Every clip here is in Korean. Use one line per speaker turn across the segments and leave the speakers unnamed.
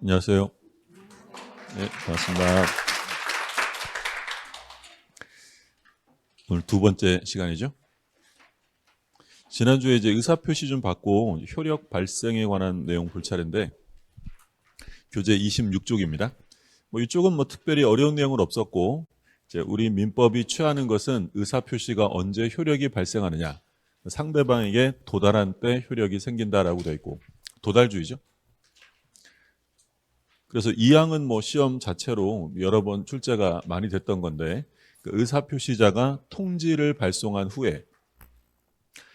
안녕하세요. 네, 반갑습니다. 오늘 두 번째 시간이죠. 지난주에 이제 의사표시 좀 받고 효력 발생에 관한 내용 볼 차례인데 교재 26쪽입니다. 이쪽은 특별히 어려운 내용은 없었고 이제 우리 민법이 취하는 것은 의사표시가 언제 효력이 발생하느냐, 상대방에게 도달한 때 효력이 생긴다라고 되어 있고 도달주의죠. 그래서 이 항은 시험 자체로 여러 번 출제가 많이 됐던 건데 그 의사표시자가 통지를 발송한 후에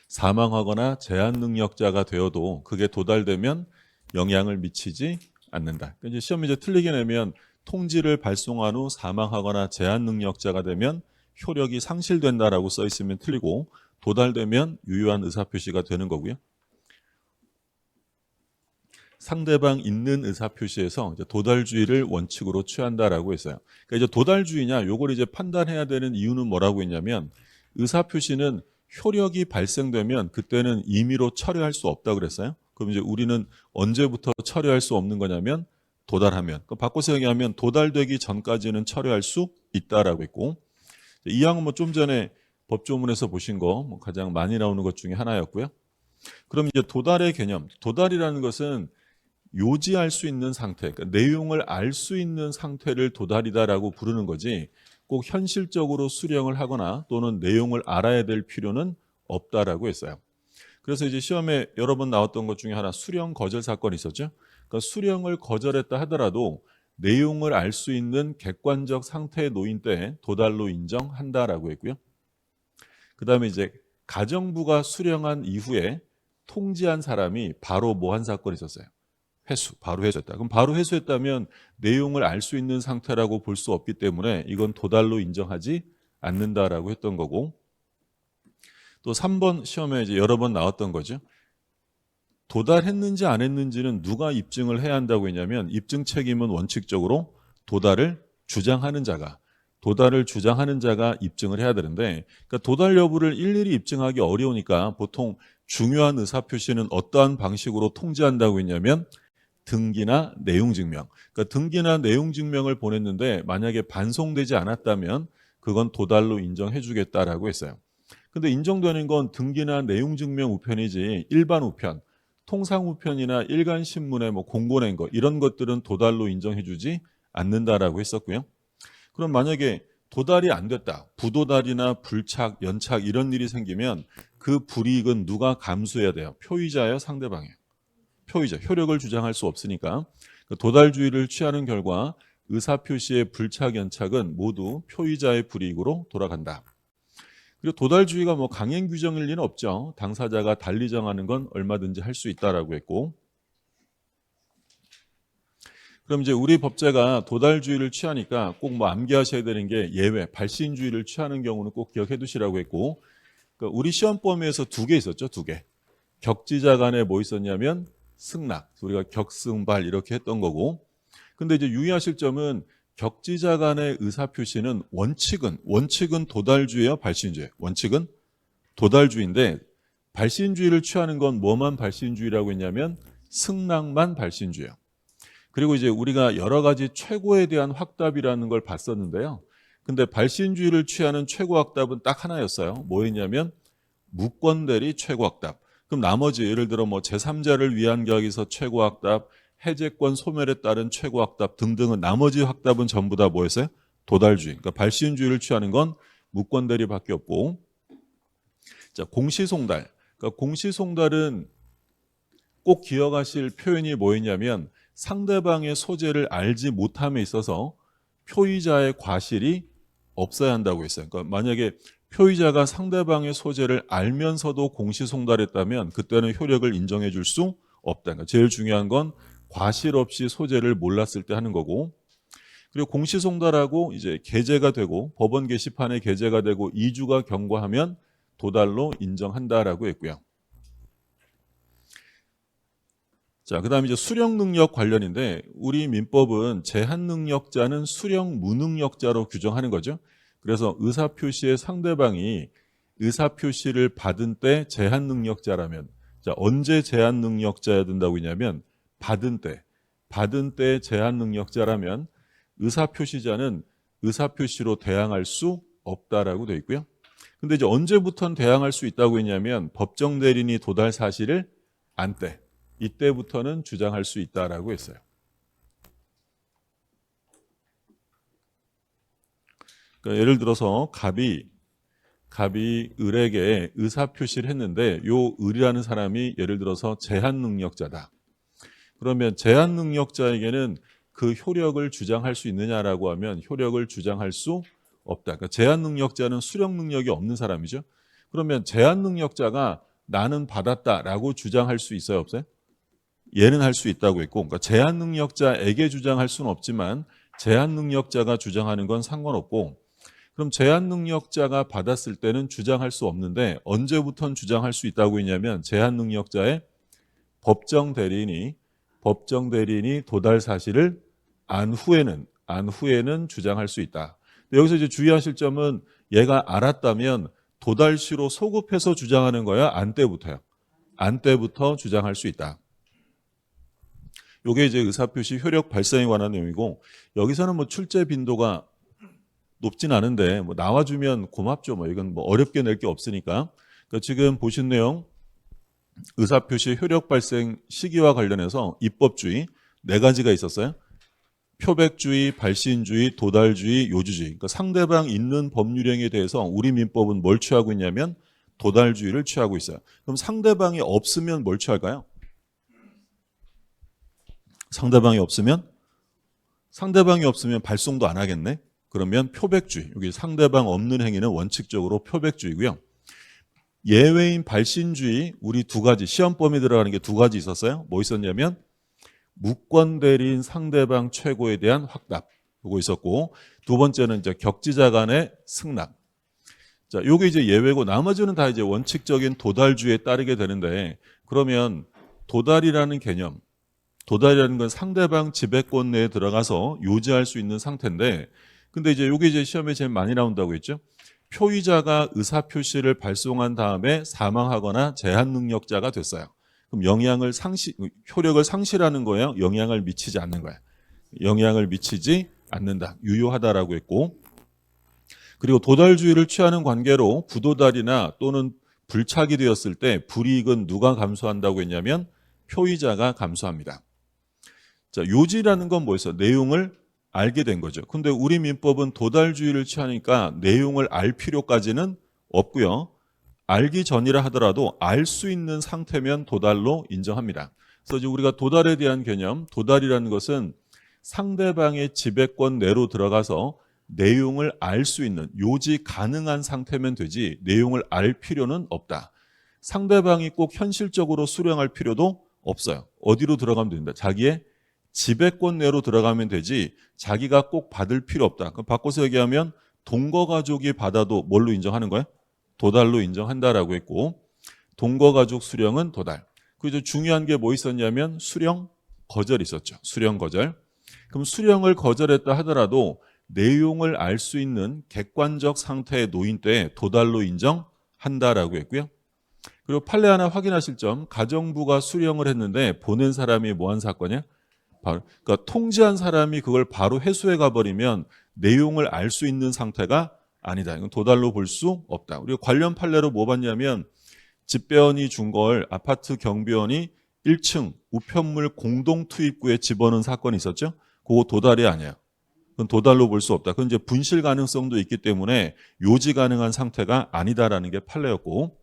사망하거나 제한 능력자가 되어도 그게 도달되면 영향을 미치지 않는다. 이제 시험이 틀리게 내면 통지를 발송한 후 사망하거나 제한 능력자가 되면 효력이 상실된다라고 써 있으면 틀리고 도달되면 유효한 의사표시가 되는 거고요. 상대방 있는 의사표시에서 이제 도달주의를 원칙으로 취한다라고 했어요. 그러니까 이제 도달주의냐, 요걸 이제 판단해야 되는 이유는 뭐라고 했냐면 의사표시는 효력이 발생되면 그때는 임의로 철회할 수 없다 그랬어요. 그럼 이제 우리는 언제부터 철회할 수 없는 거냐면 도달하면. 바꿔서 얘기하면 도달되기 전까지는 철회할 수 있다라고 했고, 이 항은 좀 전에 법조문에서 보신 거 가장 많이 나오는 것 중에 하나였고요. 그럼 이제 도달의 개념, 도달이라는 것은 요지할 수 있는 상태, 그러니까 내용을 알 수 있는 상태를 도달이다라고 부르는 거지 꼭 현실적으로 수령을 하거나 또는 내용을 알아야 될 필요는 없다라고 했어요. 그래서 이제 시험에 여러 번 나왔던 것 중에 하나 수령 거절 사건이 있었죠. 그러니까 수령을 거절했다 하더라도 내용을 알 수 있는 객관적 상태에 놓인 때 도달로 인정한다라고 했고요. 그 다음에 이제 가정부가 수령한 이후에 통지한 사람이 바로 한 사건이 있었어요. 회수, 바로 회수했다. 그럼 바로 회수했다면 내용을 알 수 있는 상태라고 볼 수 없기 때문에 이건 도달로 인정하지 않는다라고 했던 거고, 또 3번 시험에 이제 여러 번 나왔던 거죠. 도달했는지 안 했는지는 누가 입증을 해야 한다고 했냐면 입증 책임은 원칙적으로 도달을 주장하는 자가 입증을 해야 되는데, 그러니까 도달 여부를 일일이 입증하기 어려우니까 보통 중요한 의사표시는 어떠한 방식으로 통지한다고 했냐면 등기나 내용증명. 그러니까 등기나 내용증명을 보냈는데 만약에 반송되지 않았다면 그건 도달로 인정해 주겠다라고 했어요. 근데 인정되는 건 등기나 내용증명 우편이지 일반 우편, 통상 우편이나 일간 신문에 공고낸 거 이런 것들은 도달로 인정해 주지 않는다라고 했었고요. 그럼 만약에 도달이 안 됐다, 부도달이나 불착, 연착 이런 일이 생기면 그 불이익은 누가 감수해야 돼요? 표의자예요, 상대방이에요? 표의자, 효력을 주장할 수 없으니까 도달주의를 취하는 결과 의사표시의 불착, 연착은 모두 표의자의 불이익으로 돌아간다. 그리고 도달주의가 강행 규정일 리는 없죠. 당사자가 달리 정하는 건 얼마든지 할 수 있다라고 했고, 그럼 이제 우리 법제가 도달주의를 취하니까 꼭 암기하셔야 되는 게 예외, 발신주의를 취하는 경우는 꼭 기억해 두시라고 했고, 그러니까 우리 시험 범위에서 두 개 있었죠, 두 개. 격지자 간에 있었냐면 승낙, 우리가 격승발 이렇게 했던 거고, 근데 이제 유의하실 점은 격지자 간의 의사표시는 원칙은 도달주의예요, 발신주의예요? 원칙은 도달주의인데 발신주의를 취하는 건 뭐만 발신주의라고 했냐면 승낙만 발신주의예요. 그리고 이제 우리가 여러 가지 최고에 대한 확답이라는 걸 봤었는데요. 근데 발신주의를 취하는 최고 확답은 딱 하나였어요. 뭐였냐면 무권대리 최고 확답. 그럼 나머지 예를 들어 제3자를 위한 계약에서 최고 확답, 해제권 소멸에 따른 최고 확답 등등은 나머지 확답은 전부 다 뭐였어요? 도달주의. 그러니까 발신주의를 취하는 건 무권대리밖에 없고, 자, 공시송달. 그러니까 공시송달은 꼭 기억하실 표현이 뭐였냐면 상대방의 소재를 알지 못함에 있어서 표의자의 과실이 없어야 한다고 했어요. 그러니까 만약에 표의자가 상대방의 소재를 알면서도 공시송달했다면 그때는 효력을 인정해 줄 수 없다. 그러니까 제일 중요한 건 과실 없이 소재를 몰랐을 때 하는 거고, 그리고 공시송달하고 이제 게재가 되고 법원 게시판에 게재가 되고 2주가 경과하면 도달로 인정한다라고 했고요. 자, 그 다음에 이제 수령 능력 관련인데 우리 민법은 제한 능력자는 수령 무능력자로 규정하는 거죠. 그래서 의사표시의 상대방이 의사표시를 받은 때 제한 능력자라면, 자, 언제 제한 능력자야 된다고 했냐면 받은 때. 받은 때 제한 능력자라면 의사표시자는 의사표시로 대항할 수 없다라고 되어 있고요. 근데 이제 언제부터는 대항할 수 있다고 했냐면 법정 대리인이 도달 사실을 안 때, 이때부터는 주장할 수 있다라고 했어요. 그러니까 예를 들어서 갑이 을에게 의사표시를 했는데 요 을이라는 사람이 예를 들어서 제한 능력자다. 그러면 제한 능력자에게는 그 효력을 주장할 수 있느냐라고 하면 효력을 주장할 수 없다. 그러니까 제한 능력자는 수령 능력이 없는 사람이죠. 그러면 제한 능력자가 나는 받았다라고 주장할 수 있어요, 없어요? 얘는 할 수 있다고 했고, 그러니까 제한 능력자에게 주장할 수는 없지만 제한 능력자가 주장하는 건 상관없고, 그럼 제한 능력자가 받았을 때는 주장할 수 없는데 언제부터는 주장할 수 있다고 했냐면 제한 능력자의 법정 대리인이 도달 사실을 안 후에는 주장할 수 있다. 근데 여기서 이제 주의하실 점은 얘가 알았다면 도달시로 소급해서 주장하는 거야, 안 때부터요. 안 때부터 주장할 수 있다. 요게 이제 의사표시 효력 발생에 관한 내용이고, 여기서는 뭐 출제 빈도가 높진 않은데 뭐 나와주면 고맙죠. 뭐 이건 뭐 어렵게 낼 게 없으니까. 그러니까 지금 보신 내용 의사표시 효력 발생 시기와 관련해서 입법주의 4가지가 있었어요. 표백주의, 발신주의, 도달주의, 요주주의. 그러니까 상대방 있는 법률행위에 대해서 우리 민법은 뭘 취하고 있냐면 도달주의를 취하고 있어요. 그럼 상대방이 없으면 뭘 취할까요? 상대방이 없으면 발송도 안 하겠네. 그러면 표백주의. 여기 상대방 없는 행위는 원칙적으로 표백주의고요. 예외인 발신주의 우리 2가지 시험 범위 들어가는 게 2가지 있었어요. 뭐 있었냐면 무권 대리인 상대방 최고에 대한 확답. 요거 있었고, 2번째는 이제 격지자 간의 승낙. 자, 요게 이제 예외고 나머지는 다 이제 원칙적인 도달주의에 따르게 되는데, 그러면 도달이라는 건 상대방 지배권 내에 들어가서 요지할 수 있는 상태인데, 근데 이제 요게 이제 시험에 제일 많이 나온다고 했죠. 표의자가 의사표시를 발송한 다음에 사망하거나 제한 능력자가 됐어요. 그럼 효력을 상실하는 거예요? 영향을 미치지 않는 거예요? 영향을 미치지 않는다. 유효하다라고 했고, 그리고 도달주의를 취하는 관계로 부도달이나 또는 불착이 되었을 때 불이익은 누가 감수한다고 했냐면 표의자가 감수합니다. 자, 요지라는 건 뭐였어요? 내용을 알게 된 거죠. 근데 우리 민법은 도달주의를 취하니까 내용을 알 필요까지는 없고요. 알기 전이라 하더라도 알 수 있는 상태면 도달로 인정합니다. 그래서 이제 우리가 도달에 대한 개념, 도달이라는 것은 상대방의 지배권 내로 들어가서 내용을 알 수 있는, 요지 가능한 상태면 되지 내용을 알 필요는 없다. 상대방이 꼭 현실적으로 수령할 필요도 없어요. 어디로 들어가면 된다? 자기의 지배권 내로 들어가면 되지 자기가 꼭 받을 필요 없다. 그럼 바꿔서 얘기하면 동거가족이 받아도 뭘로 인정하는 거예요? 도달로 인정한다라고 했고, 동거가족 수령은 도달. 그리고 중요한 게 뭐 있었냐면 수령 거절이 있었죠. 수령 거절. 그럼 수령을 거절했다 하더라도 내용을 알 수 있는 객관적 상태에 놓인 때 도달로 인정한다라고 했고요. 그리고 판례 하나 확인하실 점, 가정부가 수령을 했는데 보낸 사람이 뭐한 사건이야? 그러니까 통지한 사람이 그걸 바로 회수해 가버리면 내용을 알 수 있는 상태가 아니다. 이건 도달로 볼 수 없다. 우리가 관련 판례로 뭐 봤냐면 집배원이 준 걸 아파트 경비원이 1층 우편물 공동 투입구에 집어넣은 사건이 있었죠. 그거 도달이 아니에요. 그건 도달로 볼 수 없다. 그건 이제 분실 가능성도 있기 때문에 요지 가능한 상태가 아니다라는 게 판례였고,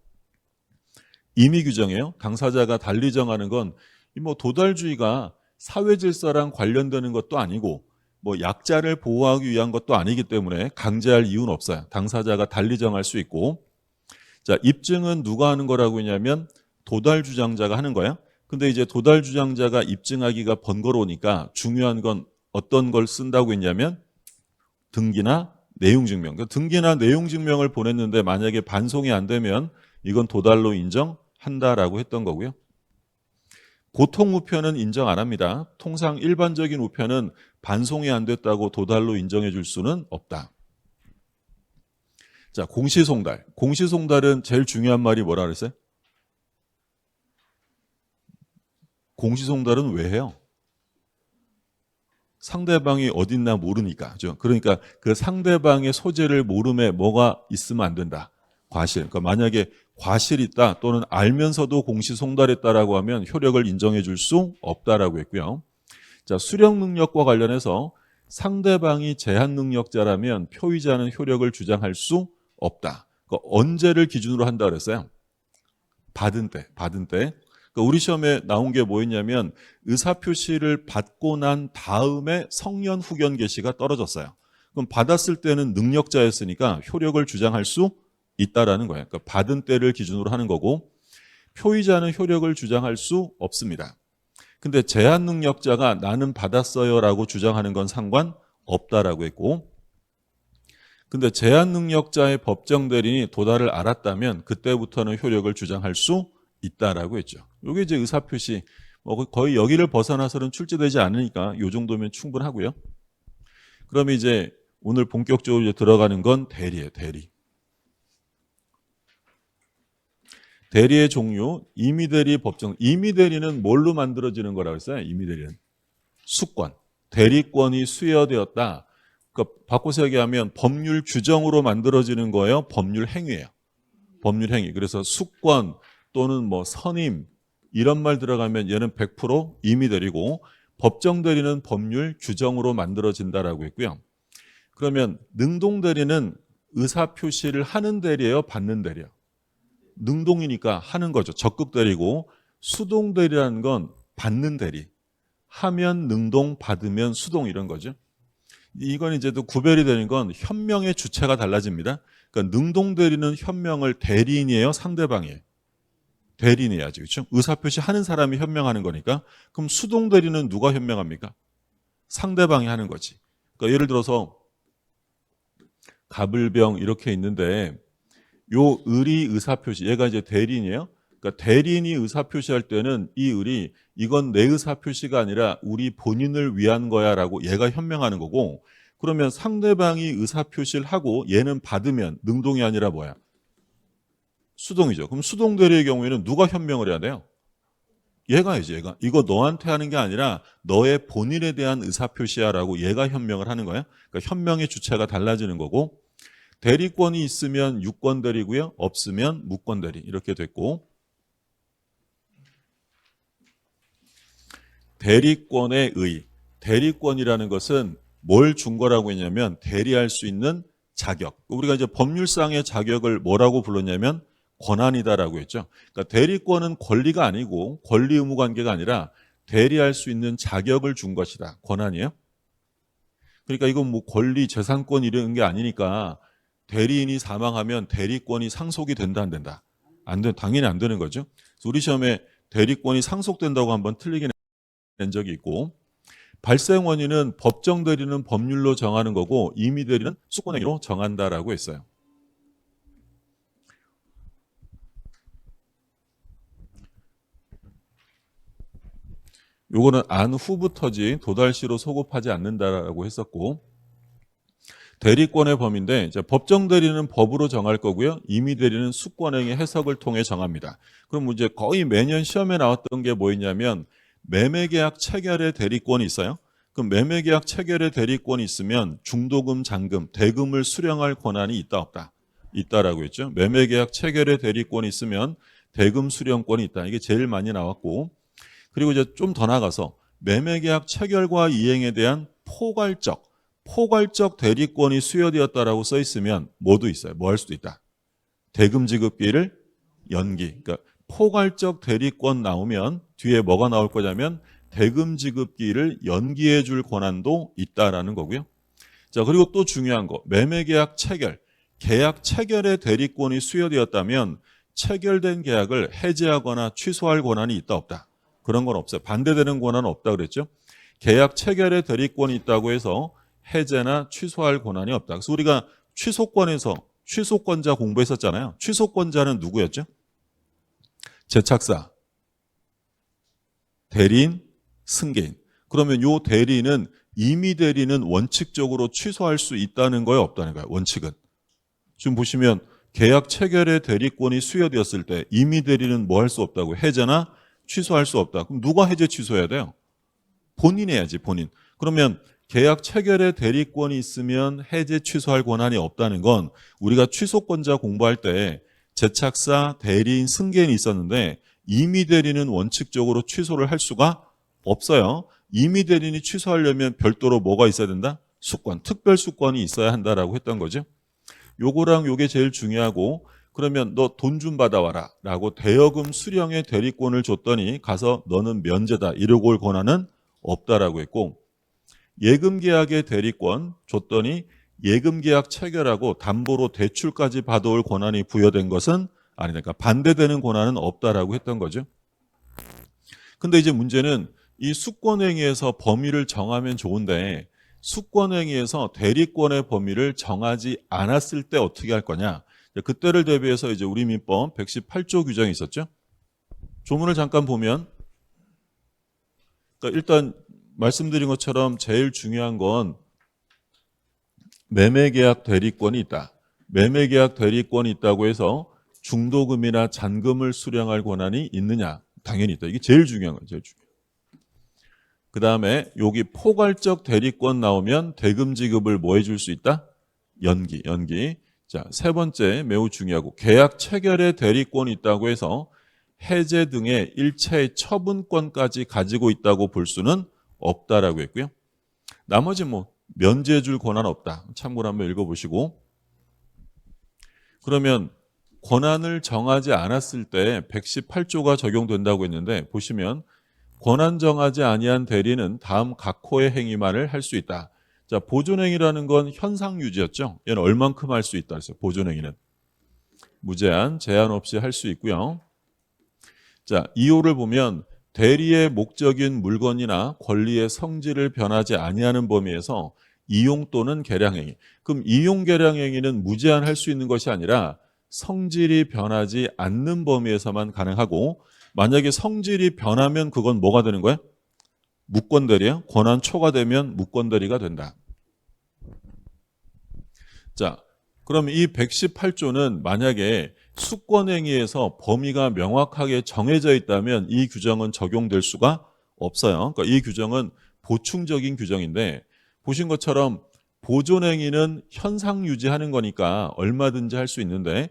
임의 규정이에요. 당사자가 달리 정하는 건 뭐 도달주의가 사회 질서랑 관련되는 것도 아니고 뭐 약자를 보호하기 위한 것도 아니기 때문에 강제할 이유는 없어요. 당사자가 달리 정할 수 있고. 자, 입증은 누가 하는 거라고 했냐면 도달 주장자가 하는 거야. 근데 이제 도달 주장자가 입증하기가 번거로우니까 중요한 건 어떤 걸 쓴다고 했냐면 등기나 내용 증명. 그러니까 등기나 내용 증명을 보냈는데 만약에 반송이 안 되면 이건 도달로 인정한다라고 했던 거고요. 보통 우편은 인정 안 합니다. 통상 일반적인 우편은 반송이 안 됐다고 도달로 인정해 줄 수는 없다. 자, 공시송달. 공시송달은 제일 중요한 말이 뭐라 그랬어요? 공시송달은 왜 해요? 상대방이 어딨나 모르니까. 그러니까 그 상대방의 소재를 모름에 뭐가 있으면 안 된다. 과실. 그러니까 만약에 과실이 있다 또는 알면서도 공시송달했다라고 하면 효력을 인정해 줄 수 없다라고 했고요. 자, 수령 능력과 관련해서 상대방이 제한 능력자라면 표의자는 효력을 주장할 수 없다. 그러니까 언제를 기준으로 한다 그랬어요? 받은 때. 그러니까 우리 시험에 나온 게 뭐였냐면 의사표시를 받고 난 다음에 성년 후견 개시가 떨어졌어요. 그럼 받았을 때는 능력자였으니까 효력을 주장할 수 있다라는 거예요. 그러니까 받은 때를 기준으로 하는 거고 표의자는 효력을 주장할 수 없습니다. 근데 제한 능력자가 나는 받았어요라고 주장하는 건 상관없다라고 했고 근데 제한 능력자의 법정 대리인이 도달을 알았다면 그때부터는 효력을 주장할 수 있다라고 했죠. 이게 이제 의사표시 거의 여기를 벗어나서는 출제되지 않으니까 이 정도면 충분하고요. 그러면 이제 오늘 본격적으로 이제 들어가는 건 대리예요. 대리. 대리의 종류, 임의대리 법정. 임의대리는 뭘로 만들어지는 거라고 했어요? 임의대리는 수권, 대리권이 수여되었다. 그러니까 바꿔서 얘기하면 법률 규정으로 만들어지는 거예요. 법률 행위예요. 법률 행위. 그래서 수권 또는 뭐 선임 이런 말 들어가면 얘는 100% 임의대리고 법정대리는 법률 규정으로 만들어진다라고 했고요. 그러면 능동대리는 의사표시를 하는 대리예요? 받는 대리예요? 능동이니까 하는 거죠. 적극 대리고 수동대리라는 건 받는 대리. 하면 능동, 받으면 수동 이런 거죠. 이건 이제 또 구별이 되는 건 현명의 주체가 달라집니다. 그러니까 능동대리는 현명을 대리인이에요? 상대방이에요? 대리인이야지. 그렇죠? 의사표시 하는 사람이 현명하는 거니까. 그럼 수동대리는 누가 현명합니까? 상대방이 하는 거지. 그러니까 예를 들어서 갑을병 이렇게 있는데 요 을이 의사표시, 얘가 이제 대리인이에요. 그러니까 대리인이 의사표시할 때는 이 을이 이건 내 의사표시가 아니라 우리 본인을 위한 거야라고 얘가 현명하는 거고 그러면 상대방이 의사표시를 하고 얘는 받으면 능동이 아니라 뭐야? 수동이죠. 그럼 수동대리의 경우에는 누가 현명을 해야 돼요? 얘가 해야지, 얘가. 이거 너한테 하는 게 아니라 너의 본인에 대한 의사표시야라고 얘가 현명을 하는 거예요. 그러니까 현명의 주체가 달라지는 거고 대리권이 있으면 유권대리고요. 없으면 무권대리 이렇게 됐고 대리권의 의. 대리권이라는 것은 뭘 준 거라고 했냐면 대리할 수 있는 자격. 우리가 이제 법률상의 자격을 뭐라고 불렀냐면 권한이다라고 했죠. 그러니까 대리권은 권리가 아니고 권리 의무 관계가 아니라 대리할 수 있는 자격을 준 것이다. 권한이에요. 그러니까 이건 뭐 권리, 재산권 이런 게 아니니까 대리인이 사망하면 대리권이 상속이 된다 안 된다? 안 돼, 당연히 안 되는 거죠. 그래서 우리 시험에 대리권이 상속된다고 한번 틀리게 낸 적이 있고 발생 원인은 법정 대리는 법률로 정하는 거고 임의 대리는 수권행위로 정한다라고 했어요. 요거는 안 후부터지 도달시로 소급하지 않는다라고 했었고 대리권의 범위인데 이제 법정 대리는 법으로 정할 거고요. 임의 대리는 수권행위 해석을 통해 정합니다. 그럼 이제 거의 매년 시험에 나왔던 게 뭐였냐면 매매계약 체결의 대리권이 있어요. 그럼 매매계약 체결의 대리권이 있으면 중도금, 잔금, 대금을 수령할 권한이 있다 없다? 있다라고 했죠. 매매계약 체결의 대리권이 있으면 대금 수령권이 있다. 이게 제일 많이 나왔고 그리고 이제 좀 더 나가서 매매계약 체결과 이행에 대한 포괄적 대리권이 수여되었다라고 써 있으면 뭐도 있어요. 뭐 할 수도 있다. 대금 지급기를 연기. 그러니까 포괄적 대리권 나오면 뒤에 뭐가 나올 거냐면 대금 지급기를 연기해 줄 권한도 있다라는 거고요. 자, 그리고 또 중요한 거. 매매계약 체결. 계약 체결의 대리권이 수여되었다면 체결된 계약을 해지하거나 취소할 권한이 있다 없다? 그런 건 없어요. 반대되는 권한은 없다 그랬죠. 계약 체결의 대리권이 있다고 해서 해제나 취소할 권한이 없다. 그래서 우리가 취소권에서 취소권자 공부했었잖아요. 취소권자는 누구였죠? 제착사, 대리인, 승계인. 그러면 요 대리인은 임의 대리는 원칙적으로 취소할 수 있다는 거예요, 없다는 거예요? 원칙은. 지금 보시면 계약 체결의 대리권이 수여되었을 때 임의 대리는 뭐 할 수 없다고? 해제나 취소할 수 없다. 그럼 누가 해제 취소해야 돼요? 본인이 해야지, 본인. 그러면 계약 체결의 대리권이 있으면 해제 취소할 권한이 없다는 건 우리가 취소권자 공부할 때 제착사, 대리인, 승계인이 있었는데 임의 대리는 원칙적으로 취소를 할 수가 없어요. 임의 대리인이 취소하려면 별도로 뭐가 있어야 된다? 수권, 특별 수권이 있어야 한다라고 했던 거죠. 요거랑 요게 제일 중요하고, 그러면 너 돈 좀 받아와라 라고 대여금 수령의 대리권을 줬더니 가서 너는 면제다 이러고 올 권한은 없다라고 했고, 예금 계약의 대리권 줬더니 예금 계약 체결하고 담보로 대출까지 받아올 권한이 부여된 것은 아니다. 그러니까 반대되는 권한은 없다라고 했던 거죠. 근데 이제 문제는 이 수권행위에서 범위를 정하면 좋은데 수권행위에서 대리권의 범위를 정하지 않았을 때 어떻게 할 거냐. 그때를 대비해서 이제 우리 민법 118조 규정이 있었죠. 조문을 잠깐 보면, 그러니까 일단 말씀드린 것처럼 제일 중요한 건 매매계약 대리권이 있다. 매매계약 대리권이 있다고 해서 중도금이나 잔금을 수령할 권한이 있느냐? 당연히 있다. 이게 제일 중요한 거예요. 제일 중요한. 그 다음에 여기 포괄적 대리권 나오면 대금 지급을 뭐 해줄 수 있다? 연기. 자, 세 번째 매우 중요하고, 계약 체결의 대리권이 있다고 해서 해제 등의 일체의 처분권까지 가지고 있다고 볼 수는 없다라고 했고요. 나머지 뭐 면제해 줄 권한 없다. 참고로 한번 읽어보시고, 그러면 권한을 정하지 않았을 때 118조가 적용된다고 했는데 보시면 권한 정하지 아니한 대리는 다음 각 호의 행위만을 할 수 있다. 자, 보존행위라는 건 현상 유지였죠. 얘는 얼만큼 할 수 있다 그랬어요. 보존행위는 무제한, 제한 없이 할 수 있고요. 자, 2호를 보면 대리의 목적인 물건이나 권리의 성질을 변하지 아니하는 범위에서 이용 또는 개량행위. 그럼 이용 개량행위는 무제한 할 수 있는 것이 아니라 성질이 변하지 않는 범위에서만 가능하고, 만약에 성질이 변하면 그건 뭐가 되는 거야? 무권대리야. 권한 초과되면 무권대리가 된다. 자, 그럼 이 118조는 만약에 수권행위에서 범위가 명확하게 정해져 있다면 이 규정은 적용될 수가 없어요. 그러니까 이 규정은 보충적인 규정인데, 보신 것처럼 보존행위는 현상 유지하는 거니까 얼마든지 할 수 있는데,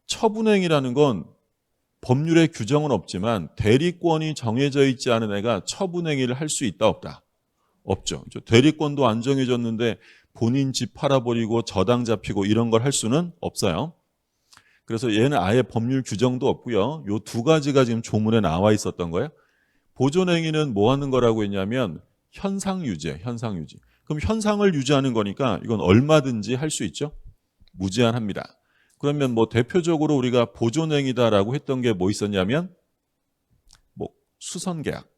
처분행위라는 건 법률에 규정은 없지만 대리권이 정해져 있지 않은 애가 처분행위를 할 수 있다 없다? 없죠. 대리권도 안 정해졌는데 본인 집 팔아버리고 저당 잡히고 이런 걸 할 수는 없어요. 그래서 얘는 아예 법률 규정도 없고요. 요 두 가지가 지금 조문에 나와 있었던 거예요. 보존행위는 뭐 하는 거라고 했냐면 현상 유지예요. 현상 유지. 그럼 현상을 유지하는 거니까 이건 얼마든지 할 수 있죠. 무제한합니다. 그러면 뭐 대표적으로 우리가 보존행위다라고 했던 게 뭐 있었냐면 뭐 수선계약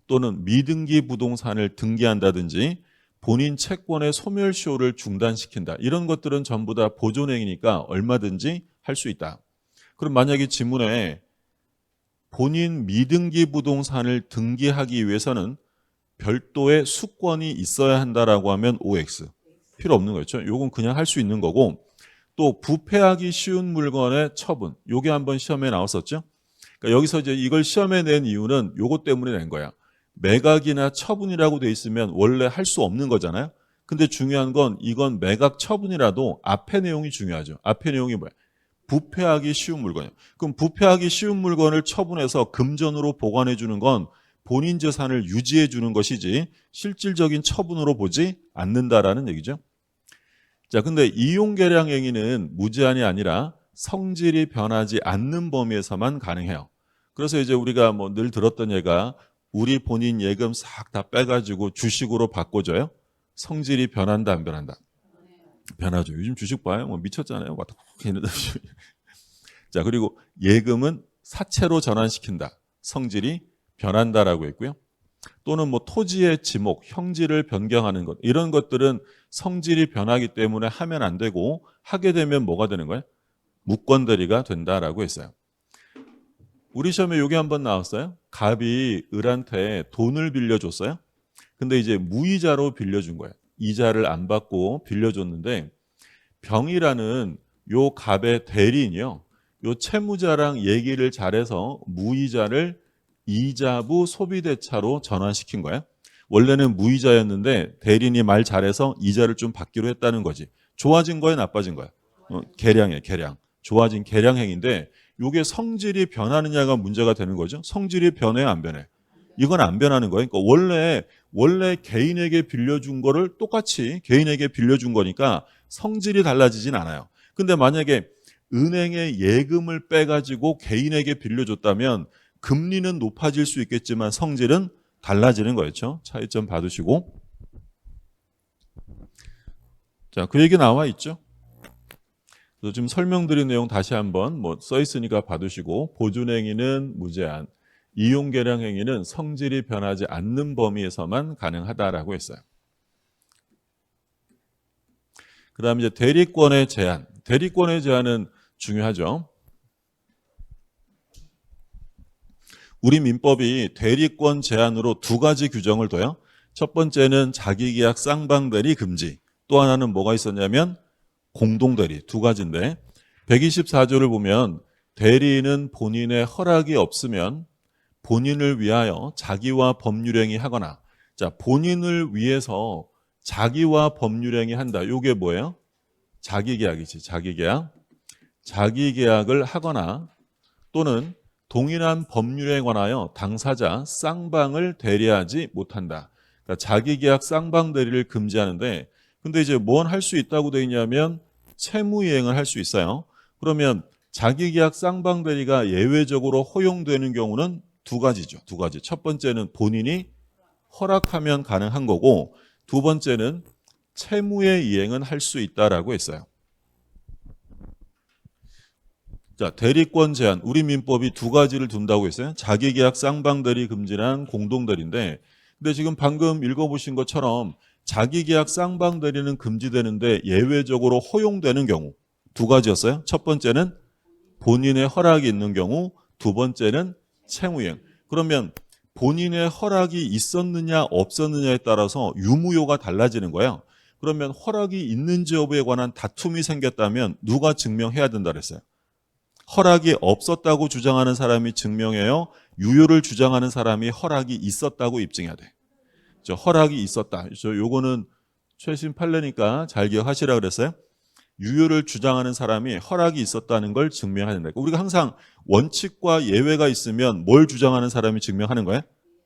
또는 미등기 부동산을 등기한다든지 본인 채권의 소멸시효를 중단시킨다. 이런 것들은 전부 다 보존행위니까 얼마든지 할 수 있다. 그럼 만약에 지문에 본인 미등기 부동산을 등기하기 위해서는 별도의 수권이 있어야 한다라고 하면 OX. 필요 없는 거죠. 요건 그냥 할 수 있는 거고, 또 부패하기 쉬운 물건의 처분. 요게 한번 시험에 나왔었죠. 그러니까 여기서 이제 이걸 시험에 낸 이유는 요것 때문에 낸 거야. 매각이나 처분이라고 돼 있으면 원래 할 수 없는 거잖아요. 근데 중요한 건 이건 매각 처분이라도 앞에 내용이 중요하죠. 앞에 내용이 뭐야? 부패하기 쉬운 물건이에요. 그럼 부패하기 쉬운 물건을 처분해서 금전으로 보관해 주는 건 본인 재산을 유지해 주는 것이지 실질적인 처분으로 보지 않는다라는 얘기죠. 자, 근데 이용 개량 행위는 무제한이 아니라 성질이 변하지 않는 범위에서만 가능해요. 그래서 이제 우리가 뭐 늘 들었던 얘가 우리 본인 예금 싹 다 빼가지고 주식으로 바꿔줘요. 성질이 변한다 안 변한다? 변하죠. 요즘 주식 봐요. 뭐 미쳤잖아요. 왔다 콕 했는데. 자, 그리고 예금은 사채로 전환시킨다. 성질이 변한다라고 했고요. 또는 뭐 토지의 지목, 형질을 변경하는 것, 이런 것들은 성질이 변하기 때문에 하면 안 되고 하게 되면 뭐가 되는 거예요? 무권대리가 된다라고 했어요. 우리 시험에 이게 한번 나왔어요. 갑이 을한테 돈을 빌려줬어요. 근데 이제 무이자로 빌려준 거예요. 이자를 안 받고 빌려줬는데 병이라는 요 갑의 대리인이요. 요 채무자랑 얘기를 잘해서 무이자를 이자부 소비대차로 전환시킨 거예요. 원래는 무이자였는데 대리인이 말 잘해서 이자를 좀 받기로 했다는 거지. 좋아진 거야, 나빠진 거야? 계량이에요, 계량. 좋아진 계량행위인데 이게 성질이 변하느냐가 문제가 되는 거죠. 성질이 변해, 안 변해? 이건 안 변하는 거예요. 그러니까 원래 개인에게 빌려준 거를 똑같이 개인에게 빌려준 거니까 성질이 달라지진 않아요. 근데 만약에 은행에 예금을 빼가지고 개인에게 빌려줬다면 금리는 높아질 수 있겠지만 성질은 달라지는 거였죠. 차이점 봐두시고. 자, 그 얘기 나와 있죠. 그래서 지금 설명드린 내용 다시 한번 뭐 써 있으니까 봐두시고, 보존행위는 무제한, 이용계량행위는 성질이 변하지 않는 범위에서만 가능하다라고 했어요. 그 다음에 이제 대리권의 제한. 대리권의 제한은 중요하죠. 우리 민법이 대리권 제한으로 두 가지 규정을 둬요. 첫 번째는 자기계약 쌍방대리 금지. 또 하나는 뭐가 있었냐면 공동대리. 두 가지인데 124조를 보면 대리인은 본인의 허락이 없으면 본인을 위하여 자기와 법률행위 하거나, 자, 본인을 위해서 자기와 법률행위 한다. 이게 뭐예요? 자기계약이지. 자기계약. 자기계약을 하거나 또는 동일한 법률에 관하여 당사자 쌍방을 대리하지 못한다. 그러니까 자기계약 쌍방 대리를 금지하는데, 근데 이제 뭔 할 수 있다고 돼 있냐면 채무이행을 할 수 있어요. 그러면 자기계약 쌍방 대리가 예외적으로 허용되는 경우는 두 가지죠. 두 가지. 첫 번째는 본인이 허락하면 가능한 거고, 두 번째는 채무의 이행은 할 수 있다라고 했어요. 자, 대리권 제한. 우리 민법이 두 가지를 둔다고 했어요. 자기계약 쌍방대리 금지랑 공동대리인데, 근데 지금 방금 읽어보신 것처럼 자기계약 쌍방대리는 금지되는데 예외적으로 허용되는 경우 두 가지였어요. 첫 번째는 본인의 허락이 있는 경우, 두 번째는 채무이행. 그러면 본인의 허락이 있었느냐 없었느냐에 따라서 유무효가 달라지는 거예요. 그러면 허락이 있는지 여부에 관한 다툼이 생겼다면 누가 증명해야 된다 그랬어요? 허락이 없었다고 주장하는 사람이 증명해요. 유효를 주장하는 사람이 허락이 있었다고 입증해야 돼. 허락이 있었다. 요거는 최신 판례니까 잘 기억하시라 그랬어요. 유효를 주장하는 사람이 허락이 있었다는 걸 증명해야 된다. 우리가 항상 원칙과 예외가 있으면 뭘 주장하는 사람이 증명하는 거예요?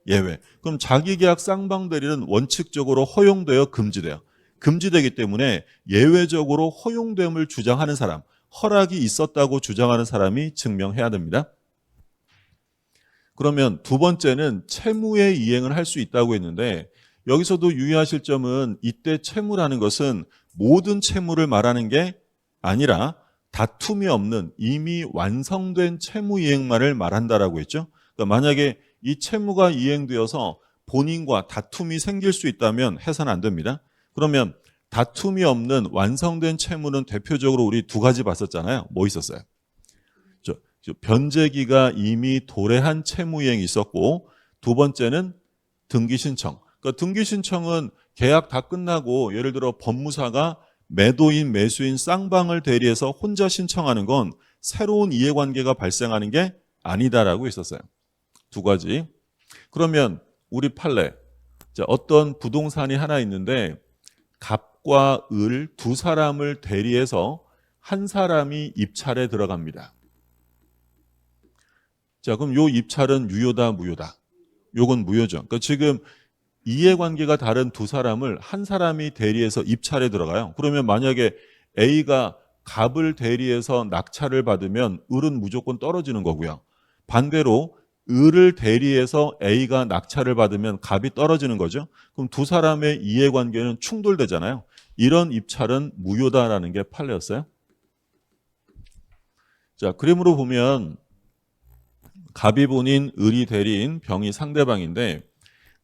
예외. 그럼 자기계약 쌍방대리는 원칙적으로 허용되어 금지돼요. 금지되기 때문에 예외적으로 허용됨을 주장하는 사람, 허락이 있었다고 주장하는 사람이 증명해야 됩니다. 그러면 두 번째는 채무의 이행을 할 수 있다고 했는데, 여기서도 유의하실 점은 이때 채무라는 것은 모든 채무를 말하는 게 아니라 다툼이 없는 이미 완성된 채무 이행만을 말한다라고 했죠. 그러니까 만약에 이 채무가 이행되어서 본인과 다툼이 생길 수 있다면 해서는 안 됩니다. 그러면 다툼이 없는 완성된 채무는 대표적으로 우리 두 가지 봤었잖아요. 뭐 있었어요? 변제기가 이미 도래한 채무이행이 있었고, 두 번째는 등기신청. 그러니까 등기신청은 계약 다 끝나고 예를 들어 법무사가 매도인 매수인 쌍방을 대리해서 혼자 신청하는 건 새로운 이해관계가 발생하는 게 아니다라고 있었어요. 두 가지. 그러면 우리 판례, 어떤 부동산이 하나 있는데 갑과 을 두 사람을 대리해서 한 사람이 입찰에 들어갑니다. 자, 그럼 요 입찰은 유효다, 무효다? 요건 무효죠. 그러니까 지금 이해관계가 다른 두 사람을 한 사람이 대리해서 입찰에 들어가요. 그러면 만약에 A가 갑을 대리해서 낙찰을 받으면 을은 무조건 떨어지는 거고요. 반대로 을을 대리해서 A가 낙찰을 받으면 갑이 떨어지는 거죠. 그럼 두 사람의 이해관계는 충돌되잖아요. 이런 입찰은 무효다라는 게 판례였어요. 자, 그림으로 보면 갑이 본인, 을이 대리인, 병이 상대방인데,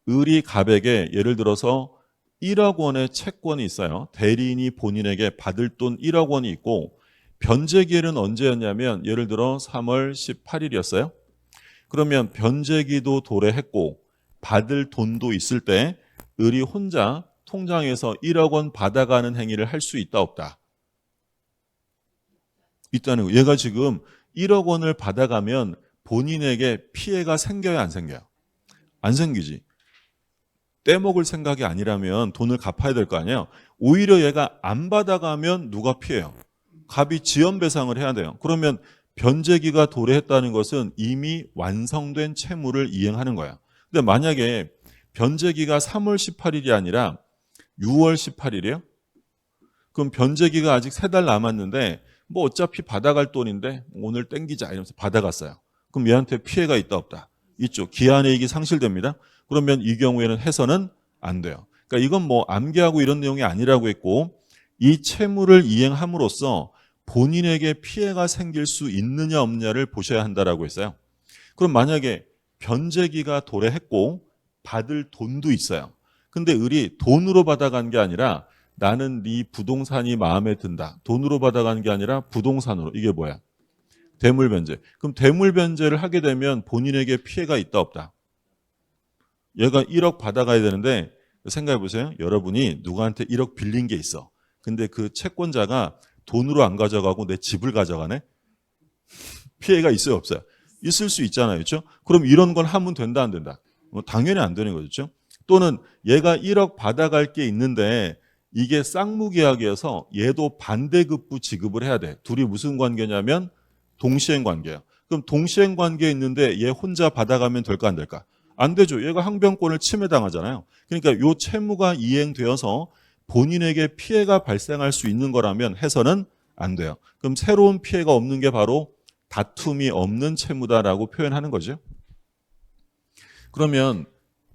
을이 갑에게 예를 들어서 1억 원의 채권이 있어요. 대리인이 본인에게 받을 돈 1억 원이 있고, 변제기일은 언제였냐면 예를 들어 3월 18일이었어요. 그러면 변제기도 도래했고 받을 돈도 있을 때 을이 혼자 통장에서 1억 원 받아가는 행위를 할 수 있다, 없다? 있다는 거. 얘가 지금 1억 원을 받아가면 본인에게 피해가 생겨야 안 생겨요? 안 생기지. 떼먹을 생각이 아니라면 돈을 갚아야 될 거 아니에요. 오히려 얘가 안 받아가면 누가 피해요? 갑이 지연배상을 해야 돼요. 그러면 변제기가 도래했다는 것은 이미 완성된 채무를 이행하는 거야. 근데 만약에 변제기가 3월 18일이 아니라 6월 18일이에요? 그럼 변제기가 아직 3달 남았는데 뭐 어차피 받아갈 돈인데 오늘 땡기자 이러면서 받아갔어요. 그럼 얘한테 피해가 있다 없다? 있죠. 기한이익이 상실됩니다. 그러면 이 경우에는 해서는 안 돼요. 그러니까 이건 뭐 암기하고 이런 내용이 아니라고 했고 이 채무를 이행함으로써 본인에게 피해가 생길 수 있느냐 없느냐를 보셔야 한다라고 했어요. 그럼 만약에 변제기가 도래했고 받을 돈도 있어요. 근데 을이 돈으로 받아간 게 아니라 나는 네 부동산이 마음에 든다. 돈으로 받아간 게 아니라 부동산으로. 이게 뭐야? 대물변제. 그럼 대물변제를 하게 되면 본인에게 피해가 있다 없다? 얘가 1억 받아가야 되는데 생각해 보세요. 여러분이 누구한테 1억 빌린 게 있어. 근데 그 채권자가 돈으로 안 가져가고 내 집을 가져가네? 피해가 있어요 없어요? 있을 수 있잖아요. 그렇죠? 그럼 이런 건 하면 된다 안 된다? 당연히 안 되는 거죠. 또는 얘가 1억 받아갈 게 있는데 이게 쌍무계약이어서 얘도 반대급부 지급을 해야 돼. 둘이 무슨 관계냐면 동시행 관계야. 그럼 동시행 관계에 있는데 얘 혼자 받아가면 될까 안 될까? 안 되죠. 얘가 항변권을 침해당하잖아요. 그러니까 요 채무가 이행되어서 본인에게 피해가 발생할 수 있는 거라면 해서는 안 돼요. 그럼 새로운 피해가 없는 게 바로 다툼이 없는 채무다라고 표현하는 거죠. 그러면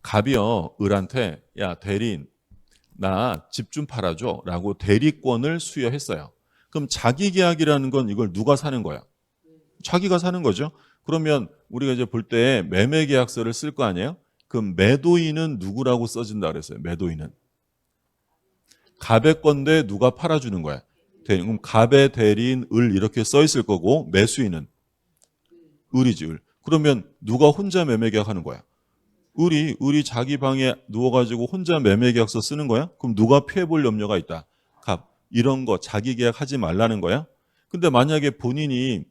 갑이요 을한테 야 대리인 나 집 좀 팔아줘 라고 대리권을 수여했어요. 그럼 자기계약이라는 건 이걸 누가 사는 거야? 자기가 사는 거죠. 그러면 우리가 이제 볼 때 매매계약서를 쓸 거 아니에요? 그럼 매도인은 누구라고 써진다 그랬어요? 매도인은 갑의 건데 누가 팔아주는 거야? 대리인. 그럼 갑의 대리인 을 이렇게 써 있을 거고 매수인은 을이지 을. 그러면 누가 혼자 매매계약하는 거야? 을이 자기 방에 누워가지고 혼자 매매계약서 쓰는 거야? 그럼 누가 피해볼 염려가 있다? 갑. 이런 거 자기 계약하지 말라는 거야? 근데 만약에 본인이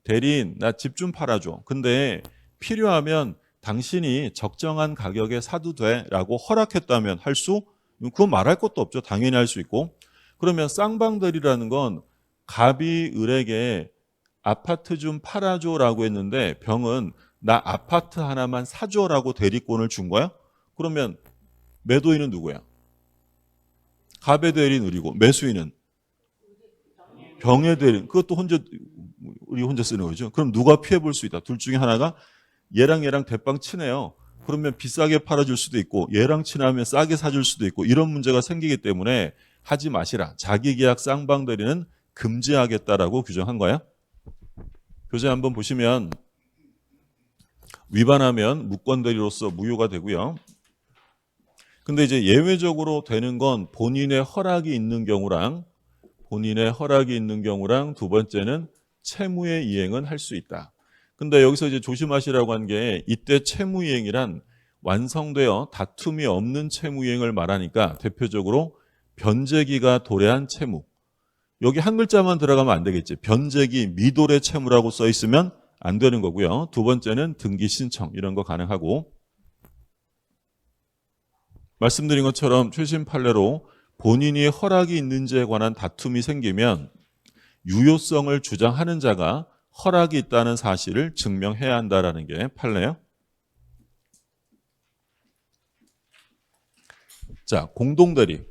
대리인 나 집 좀 팔아줘. 근데 필요하면 당신이 적정한 가격에 사도 돼라고 허락했다면 할 수? 그건 말할 것도 없죠. 당연히 할 수 있고. 그러면 쌍방대리라는 건 갑이 을에게 아파트 좀 팔아줘라고 했는데 병은 나 아파트 하나만 사줘라고 대리권을 준 거야? 그러면 매도인은 누구야? 갑의 대리인 을이고 매수인은 병의 대리인. 그것도 우리 혼자 쓰는 거죠. 그럼 누가 피해 볼 수 있다? 둘 중에 하나가 얘랑 대빵 친해요. 그러면 비싸게 팔아줄 수도 있고 얘랑 친하면 싸게 사줄 수도 있고 이런 문제가 생기기 때문에 하지 마시라. 자기계약 쌍방대리는 금지하겠다라고 규정한 거야. 교재 한번 보시면 위반하면 무권대리로서 무효가 되고요. 근데 이제 예외적으로 되는 건 본인의 허락이 있는 경우랑 두 번째는 채무의 이행은 할 수 있다. 근데 여기서 이제 조심하시라고 한 게 이때 채무 이행이란 완성되어 다툼이 없는 채무 이행을 말하니까 대표적으로 변제기가 도래한 채무. 여기 한 글자만 들어가면 안 되겠지. 변제기 미도래 채무라고 써 있으면 안 되는 거고요. 두 번째는 등기 신청 이런 거 가능하고 말씀드린 것처럼 최신 판례로 본인이 허락이 있는지에 관한 다툼이 생기면 유효성을 주장하는 자가 허락이 있다는 사실을 증명해야 한다는 게 판례예요. 자, 공동대리.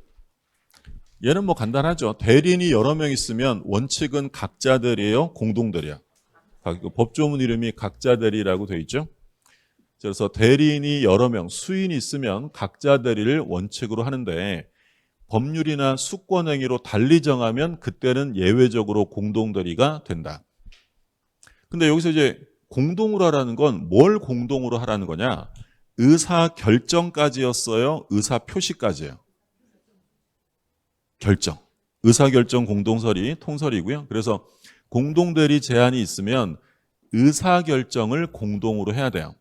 얘는 뭐 간단하죠. 대리인이 여러 명 있으면 원칙은 각자 대리예요, 공동대리야. 법조문 이름이 각자 대리라고 되어 있죠. 그래서 대리인이 여러 명, 수인이 있으면 각자 대리를 원칙으로 하는데 법률이나 수권행위로 달리 정하면 그때는 예외적으로 공동대리가 된다. 근데 여기서 이제 공동으로 하라는 건 뭘 공동으로 하라는 거냐? 의사결정까지였어요? 의사표시까지예요? 결정. 의사결정 공동설이 통설이고요. 그래서 공동대리 제한이 있으면 의사결정을 공동으로 해야 돼요.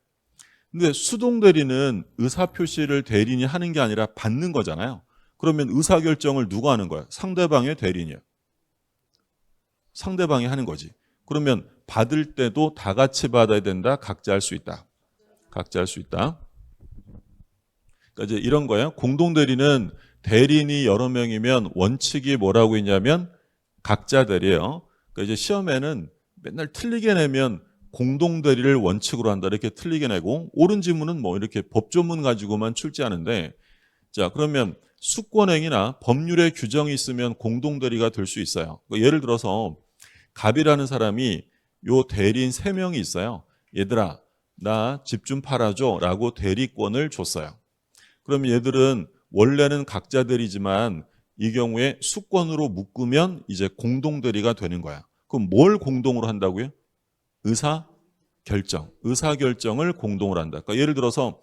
근데 수동대리는 의사표시를 대리인이 하는 게 아니라 받는 거잖아요. 그러면 의사결정을 누가 하는 거야? 상대방의 대리인이야. 상대방이 하는 거지. 그러면 받을 때도 다 같이 받아야 된다. 각자 할 수 있다. 각자 할 수 있다. 그러니까 이제 이런 거예요. 공동대리는 대리인이 여러 명이면 원칙이 뭐라고 있냐면 각자 대리예요. 그러니까 이제 시험에는 맨날 틀리게 내면 공동대리를 원칙으로 한다 이렇게 틀리게 내고 옳은 지문은 뭐 이렇게 법조문 가지고만 출제하는데 자 그러면 수권행위나 법률의 규정이 있으면 공동대리가 될 수 있어요. 그러니까 예를 들어서 갑이라는 사람이 요 대리인 3명이 있어요. 얘들아 나 집 좀 팔아줘 라고 대리권을 줬어요. 그러면 얘들은 원래는 각자 대리지만 이 경우에 수권으로 묶으면 이제 공동대리가 되는 거야. 그럼 뭘 공동으로 한다고요? 의사결정. 의사결정을 공동으로 한다. 그러니까 예를 들어서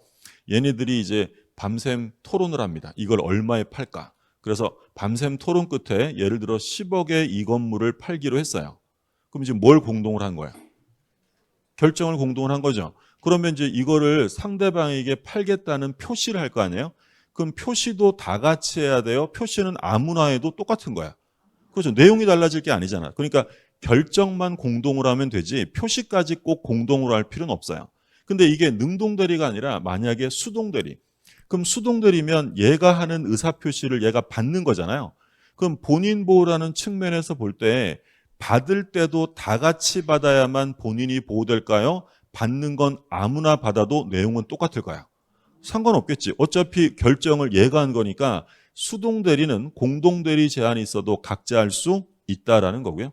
얘네들이 이제 밤샘 토론을 합니다. 이걸 얼마에 팔까? 그래서 밤샘 토론 끝에 예를 들어 10억에 이 건물을 팔기로 했어요. 그럼 지금 뭘 공동으로 한 거야? 결정을 공동으로 한 거죠. 그러면 이제 이거를 상대방에게 팔겠다는 표시를 할 거 아니에요? 그럼 표시도 다 같이 해야 돼요? 표시는 아무나 해도 똑같은 거야. 그렇죠. 내용이 달라질 게 아니잖아. 그러니까 결정만 공동으로 하면 되지 표시까지 꼭 공동으로 할 필요는 없어요. 근데 이게 능동대리가 아니라 만약에 수동대리. 그럼 수동대리면 얘가 하는 의사표시를 얘가 받는 거잖아요. 그럼 본인 보호라는 측면에서 볼 때 받을 때도 다 같이 받아야만 본인이 보호될까요? 받는 건 아무나 받아도 내용은 똑같을 거야. 상관없겠지. 어차피 결정을 얘가 한 거니까 수동대리는 공동대리 제한이 있어도 각자 할 수 있다라는 거고요.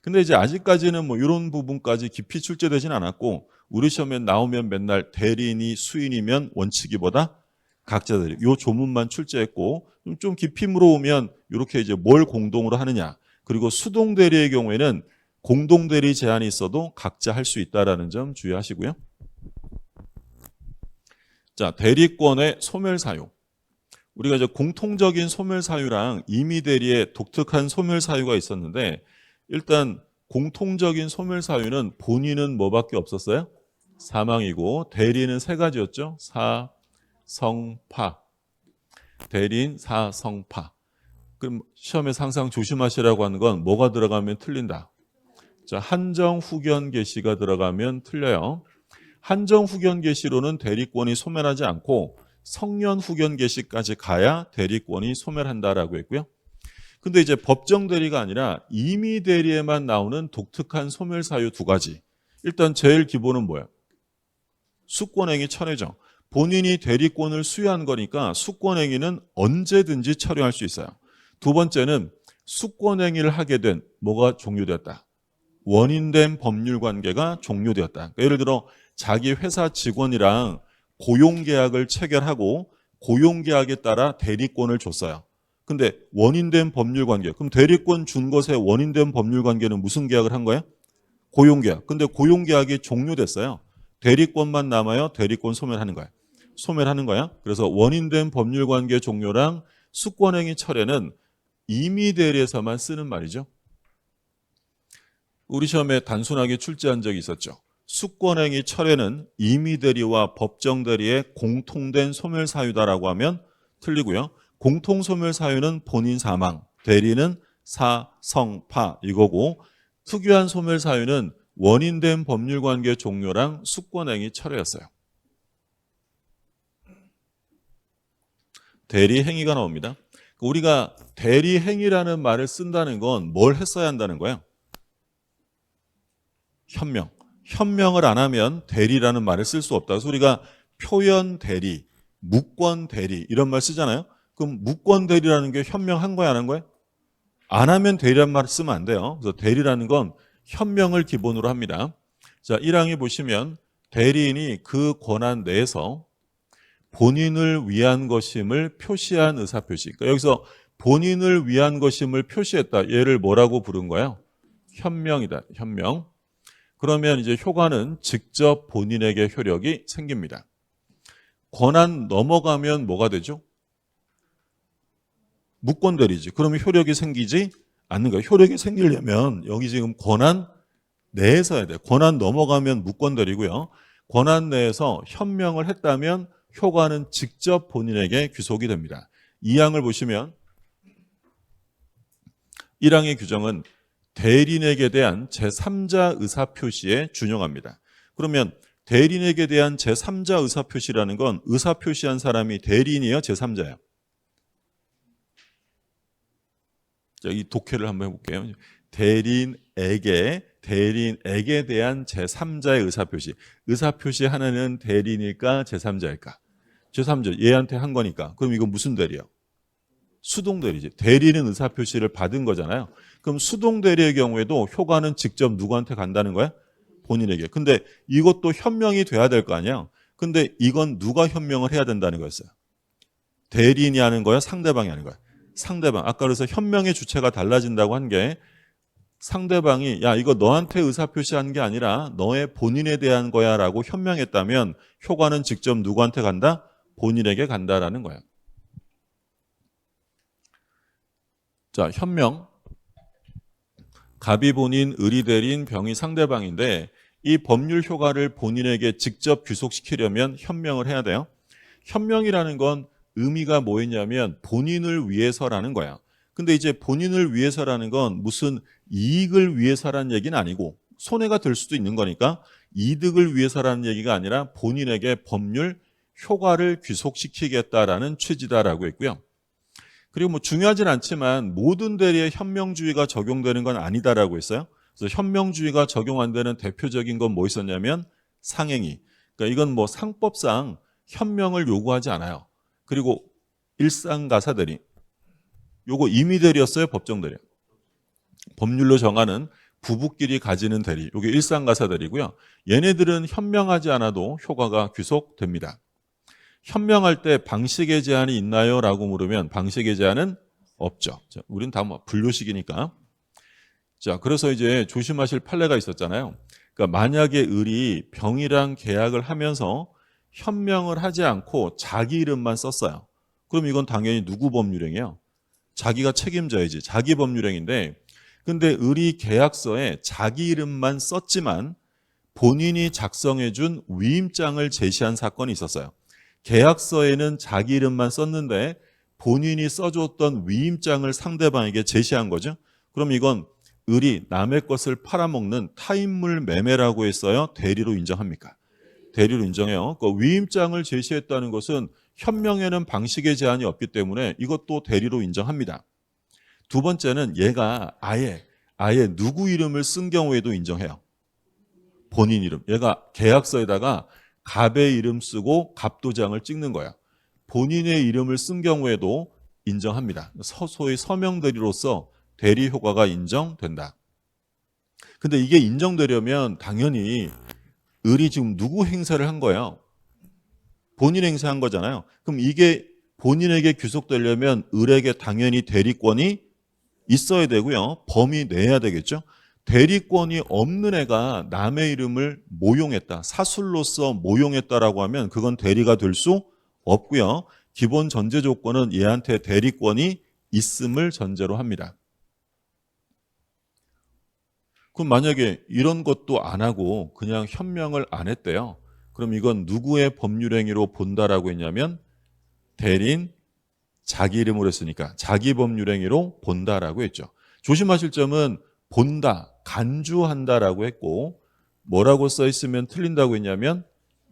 근데 이제 아직까지는 뭐 이런 부분까지 깊이 출제되진 않았고 우리 시험에 나오면 맨날 대리인이 수인이면 원칙이보다 각자 대리. 요 조문만 출제했고 좀 깊이 물어보면 이렇게 이제 뭘 공동으로 하느냐. 그리고 수동대리의 경우에는 공동대리 제한이 있어도 각자 할 수 있다라는 점 주의하시고요. 자, 대리권의 소멸사유. 우리가 이제 공통적인 소멸사유랑 임의대리의 독특한 소멸사유가 있었는데 일단 공통적인 소멸사유는 본인은 뭐밖에 없었어요? 사망이고 대리는 3가지였죠. 사, 성, 파. 대리인, 사, 성, 파. 그럼 시험에서 항상 조심하시라고 하는 건 뭐가 들어가면 틀린다. 자, 한정, 후견, 개시가 들어가면 틀려요. 한정, 후견, 개시로는 대리권이 소멸하지 않고 성년, 후견, 개시까지 가야 대리권이 소멸한다라고 했고요. 근데 이제 법정 대리가 아니라 임의 대리에만 나오는 독특한 소멸 사유 2가지. 일단 제일 기본은 뭐예요? 수권행위 철회죠. 본인이 대리권을 수여한 거니까 수권행위는 언제든지 철회할 수 있어요. 2번째는 수권행위를 하게 된 뭐가 종료되었다. 원인된 법률 관계가 종료되었다. 그러니까 예를 들어 자기 회사 직원이랑 고용계약을 체결하고 고용계약에 따라 대리권을 줬어요. 근데 원인된 법률관계. 그럼 대리권 준 것에 원인된 법률관계는 무슨 계약을 한 거예요? 고용계약. 근데 고용계약이 종료됐어요. 대리권만 남아요. 대리권 소멸하는 거예요. 소멸하는 거야. 그래서 원인된 법률관계 종료랑 수권행위 철회는 임의대리에서만 쓰는 말이죠. 우리 시험에 단순하게 출제한 적이 있었죠. 수권행위 철회는 임의대리와 법정대리의 공통된 소멸사유다라고 하면 틀리고요. 공통소멸사유는 본인 사망, 대리는 사, 성, 파 이거고 특유한 소멸사유는 원인된 법률관계 종료랑 수권행위 철회였어요. 대리행위가 나옵니다. 우리가 대리행위라는 말을 쓴다는 건 뭘 했어야 한다는 거예요? 현명. 현명을 안 하면 대리라는 말을 쓸 수 없다. 그래서 우리가 표현 대리, 무권 대리 이런 말 쓰잖아요. 그럼 무권 대리라는 게 현명한 거야, 안 한 거야? 안 하면 대리라는 말을 쓰면 안 돼요. 그래서 대리라는 건 현명을 기본으로 합니다. 자, 1항에 보시면 대리인이 그 권한 내에서 본인을 위한 것임을 표시한 의사표시. 그러니까 여기서 본인을 위한 것임을 표시했다. 얘를 뭐라고 부른 거예요? 현명이다. 현명. 그러면 이제 효과는 직접 본인에게 효력이 생깁니다. 권한 넘어가면 뭐가 되죠? 무권대리지. 그러면 효력이 생기지 않는 거예요. 효력이 생기려면 여기 지금 권한 내에서 해야 돼요. 권한 넘어가면 무권대리고요. 권한 내에서 현명을 했다면 효과는 직접 본인에게 귀속이 됩니다. 2항을 보시면 1항의 규정은 대리인에게 대한 제3자 의사표시에 준용합니다. 그러면 대리인에게 대한 제3자 의사표시라는 건 의사표시한 사람이 대리인이에요, 제3자예요? 자, 이 독해를 한번 해볼게요. 대리인에게 대한 제3자의 의사표시. 의사표시 하나는 대리인일까 제3자일까? 제3자, 얘한테 한 거니까. 그럼 이거 무슨 대리요? 수동대리지. 대리는 의사표시를 받은 거잖아요. 그럼 수동대리의 경우에도 효과는 직접 누구한테 간다는 거야? 본인에게. 근데 이것도 현명이 돼야 될 거 아니야? 근데 이건 누가 현명을 해야 된다는 거였어요? 대리인이 하는 거야? 상대방이 하는 거야? 상대방. 아까 그래서 현명의 주체가 달라진다고 한 게 상대방이 야 이거 너한테 의사표시한 게 아니라 너의 본인에 대한 거야 라고 현명했다면 효과는 직접 누구한테 간다? 본인에게 간다라는 거야. 자, 현명. 갑이 본인, 을이 대리인, 병이 상대방인데 이 법률 효과를 본인에게 직접 귀속시키려면 현명을 해야 돼요. 현명이라는 건 의미가 뭐였냐면 본인을 위해서라는 거야. 근데 이제 본인을 위해서라는 건 무슨 이익을 위해서라는 얘기는 아니고 손해가 될 수도 있는 거니까 이득을 위해서라는 얘기가 아니라 본인에게 법률 효과를 귀속시키겠다라는 취지다라고 했고요. 그리고 뭐 중요하진 않지만 모든 대리에 현명주의가 적용되는 건 아니다라고 했어요. 그래서 현명주의가 적용 안 되는 대표적인 건 뭐 있었냐면 상행위. 그러니까 이건 뭐 상법상 현명을 요구하지 않아요. 그리고 일상가사 대리. 요거 임의 대리였어요, 법정 대리. 법률로 정하는 부부끼리 가지는 대리. 요게 일상가사 대리고요. 얘네들은 현명하지 않아도 효과가 귀속됩니다. 현명할 때 방식의 제한이 있나요? 라고 물으면 방식의 제한은 없죠. 자, 우린 다 뭐 분류식이니까. 자, 그래서 이제 조심하실 판례가 있었잖아요. 그러니까 만약에 을이 병이랑 계약을 하면서 현명을 하지 않고 자기 이름만 썼어요. 그럼 이건 당연히 누구 법률행위예요? 자기가 책임져야지. 자기 법률행위인데 근데 을이 계약서에 자기 이름만 썼지만 본인이 작성해 준 위임장을 제시한 사건이 있었어요. 계약서에는 자기 이름만 썼는데 본인이 써줬던 위임장을 상대방에게 제시한 거죠. 그럼 이건 을이 남의 것을 팔아먹는 타인물 매매라고 했어요? 대리로 인정합니까? 대리로 인정해요. 그 위임장을 제시했다는 것은 현명에는 방식의 제한이 없기 때문에 이것도 대리로 인정합니다. 두 번째는 얘가 아예 누구 이름을 쓴 경우에도 인정해요. 본인 이름. 얘가 계약서에다가 갑의 이름 쓰고 갑도장을 찍는 거야. 본인의 이름을 쓴 경우에도 인정합니다. 소위 서명 대리로서 대리 효과가 인정된다. 근데 이게 인정되려면 당연히 을이 지금 누구 행사를 한 거예요? 본인 행사한 거잖아요. 그럼 이게 본인에게 귀속되려면 을에게 당연히 대리권이 있어야 되고요. 범위 내야 되겠죠. 대리권이 없는 애가 남의 이름을 모용했다. 사술로서 모용했다라고 하면 그건 대리가 될 수 없고요. 기본 전제 조건은 얘한테 대리권이 있음을 전제로 합니다. 그럼 만약에 이런 것도 안 하고 그냥 현명을 안 했대요. 그럼 이건 누구의 법률행위로 본다라고 했냐면 대리인 자기 이름으로 했으니까 자기 법률행위로 본다라고 했죠. 조심하실 점은 본다, 간주한다라고 했고 뭐라고 써 있으면 틀린다고 했냐면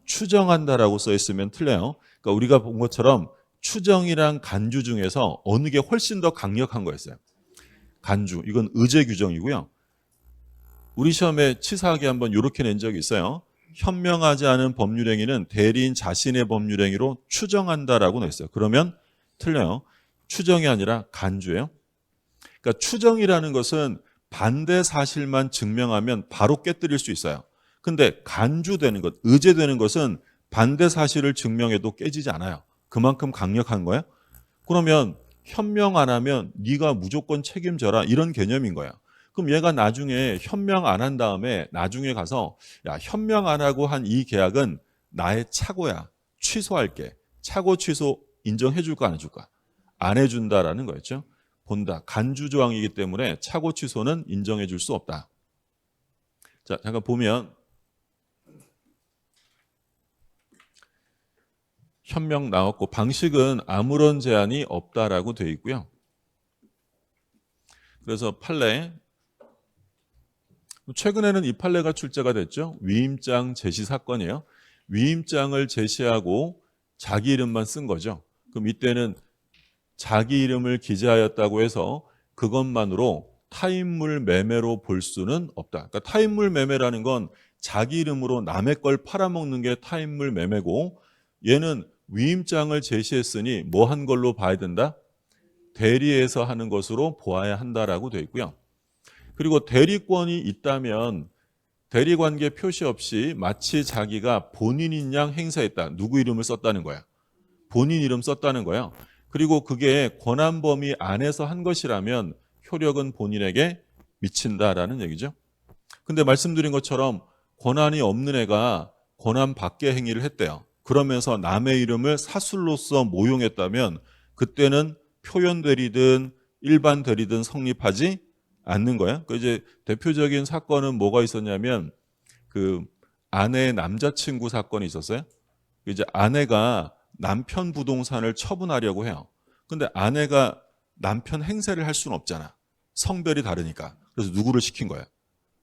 추정한다라고 써 있으면 틀려요. 그러니까 우리가 본 것처럼 추정이랑 간주 중에서 어느 게 훨씬 더 강력한 거였어요. 간주, 이건 의제 규정이고요. 우리 시험에 치사하게 한번 이렇게 낸 적이 있어요. 현명하지 않은 법률행위는 대리인 자신의 법률행위로 추정한다라고 냈어요. 그러면 틀려요. 추정이 아니라 간주예요. 그러니까 추정이라는 것은 반대 사실만 증명하면 바로 깨뜨릴 수 있어요. 근데 간주되는 것, 의제되는 것은 반대 사실을 증명해도 깨지지 않아요. 그만큼 강력한 거예요. 그러면 현명 안 하면 네가 무조건 책임져라 이런 개념인 거야. 그럼 얘가 나중에 현명 안 한 다음에 나중에 가서 야 현명 안 하고 한 이 계약은 나의 착오야. 취소할게. 착오 취소 인정해 줄까 안 해줄까? 안 해준다라는 거였죠. 본다. 간주 조항이기 때문에 착오 취소는 인정해 줄 수 없다. 자, 잠깐 보면 현명 나왔고 방식은 아무런 제한이 없다라고 되어 있고요. 그래서 판례 최근에는 이 판례가 출제가 됐죠. 위임장 제시 사건이에요. 위임장을 제시하고 자기 이름만 쓴 거죠. 그럼 이때는 자기 이름을 기재하였다고 해서 그것만으로 타인물 매매로 볼 수는 없다. 그러니까 타인물 매매라는 건 자기 이름으로 남의 걸 팔아먹는 게 타인물 매매고, 얘는 위임장을 제시했으니 뭐 한 걸로 봐야 된다? 대리해서 하는 것으로 보아야 한다라고 되어 있고요. 그리고 대리권이 있다면 대리관계 표시 없이 마치 자기가 본인인 양 행사했다. 누구 이름을 썼다는 거야. 본인 이름 썼다는 거야. 그리고 그게 권한 범위 안에서 한 것이라면 효력은 본인에게 미친다라는 얘기죠. 근데 말씀드린 것처럼 권한이 없는 애가 권한 밖의 행위를 했대요. 그러면서 남의 이름을 사술로서 모용했다면 그때는 표현 대리든 일반 대리든 성립하지 않는 거야. 그 이제 대표적인 사건은 뭐가 있었냐면 그 아내의 남자친구 사건이 있었어요. 이제 아내가 남편 부동산을 처분하려고 해요. 근데 아내가 남편 행세를 할 수는 없잖아. 성별이 다르니까. 그래서 누구를 시킨 거야?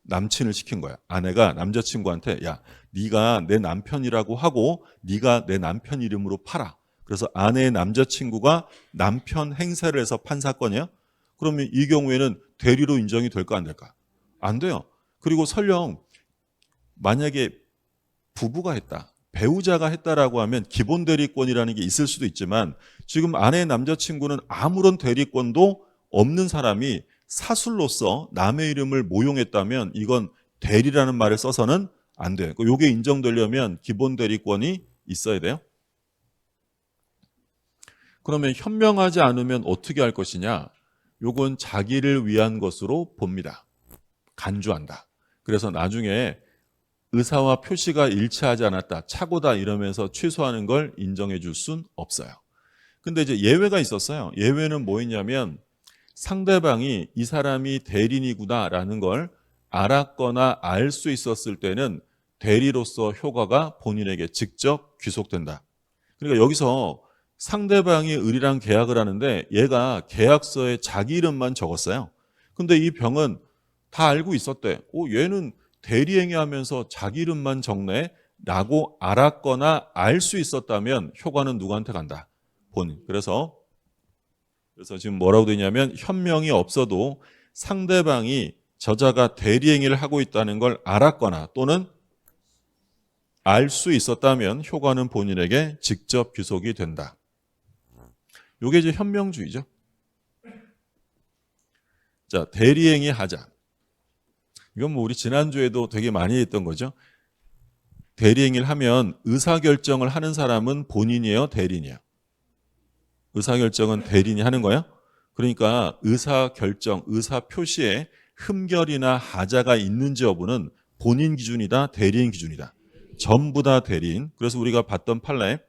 남친을 시킨 거야. 아내가 남자친구한테 야, 네가 내 남편이라고 하고 네가 내 남편 이름으로 팔아. 그래서 아내의 남자친구가 남편 행세를 해서 판 사건이에요. 그러면 이 경우에는 대리로 인정이 될까 안 될까? 안 돼요. 그리고 설령 만약에 부부가 했다, 배우자가 했다라고 하면 기본 대리권이라는 게 있을 수도 있지만 지금 아내의 남자친구는 아무런 대리권도 없는 사람이 사술로서 남의 이름을 모용했다면 이건 대리라는 말을 써서는 안 돼요. 이게 인정되려면 기본 대리권이 있어야 돼요. 그러면 현명하지 않으면 어떻게 할 것이냐? 요건 자기를 위한 것으로 봅니다. 간주한다. 그래서 나중에 의사와 표시가 일치하지 않았다, 착오다 이러면서 취소하는 걸 인정해 줄 순 없어요. 근데 이제 예외가 있었어요. 예외는 뭐였냐면 상대방이 이 사람이 대리인이구나라는 걸 알았거나 알 수 있었을 때는 대리로서 효과가 본인에게 직접 귀속된다. 그러니까 여기서 상대방이 을이랑 계약을 하는데 얘가 계약서에 자기 이름만 적었어요. 근데 이 병은 다 알고 있었대. 얘는 대리행위 하면서 자기 이름만 적네 라고 알았거나 알 수 있었다면 효과는 누구한테 간다? 본인. 그래서 지금 뭐라고 되냐면 현명이 없어도 상대방이 저자가 대리행위를 하고 있다는 걸 알았거나 또는 알 수 있었다면 효과는 본인에게 직접 귀속이 된다. 이게 이제 현명주의죠. 자, 대리행위 하자. 이건 뭐 우리 지난주에도 되게 많이 했던 거죠. 대리행위를 하면 의사결정을 하는 사람은 본인이에요, 대리인이에요? 의사결정은 대리인이 하는 거예요. 그러니까 의사결정, 의사표시에 흠결이나 하자가 있는지 여부는 본인 기준이다, 대리인 기준이다. 전부 다 대리인. 그래서 우리가 봤던 판례,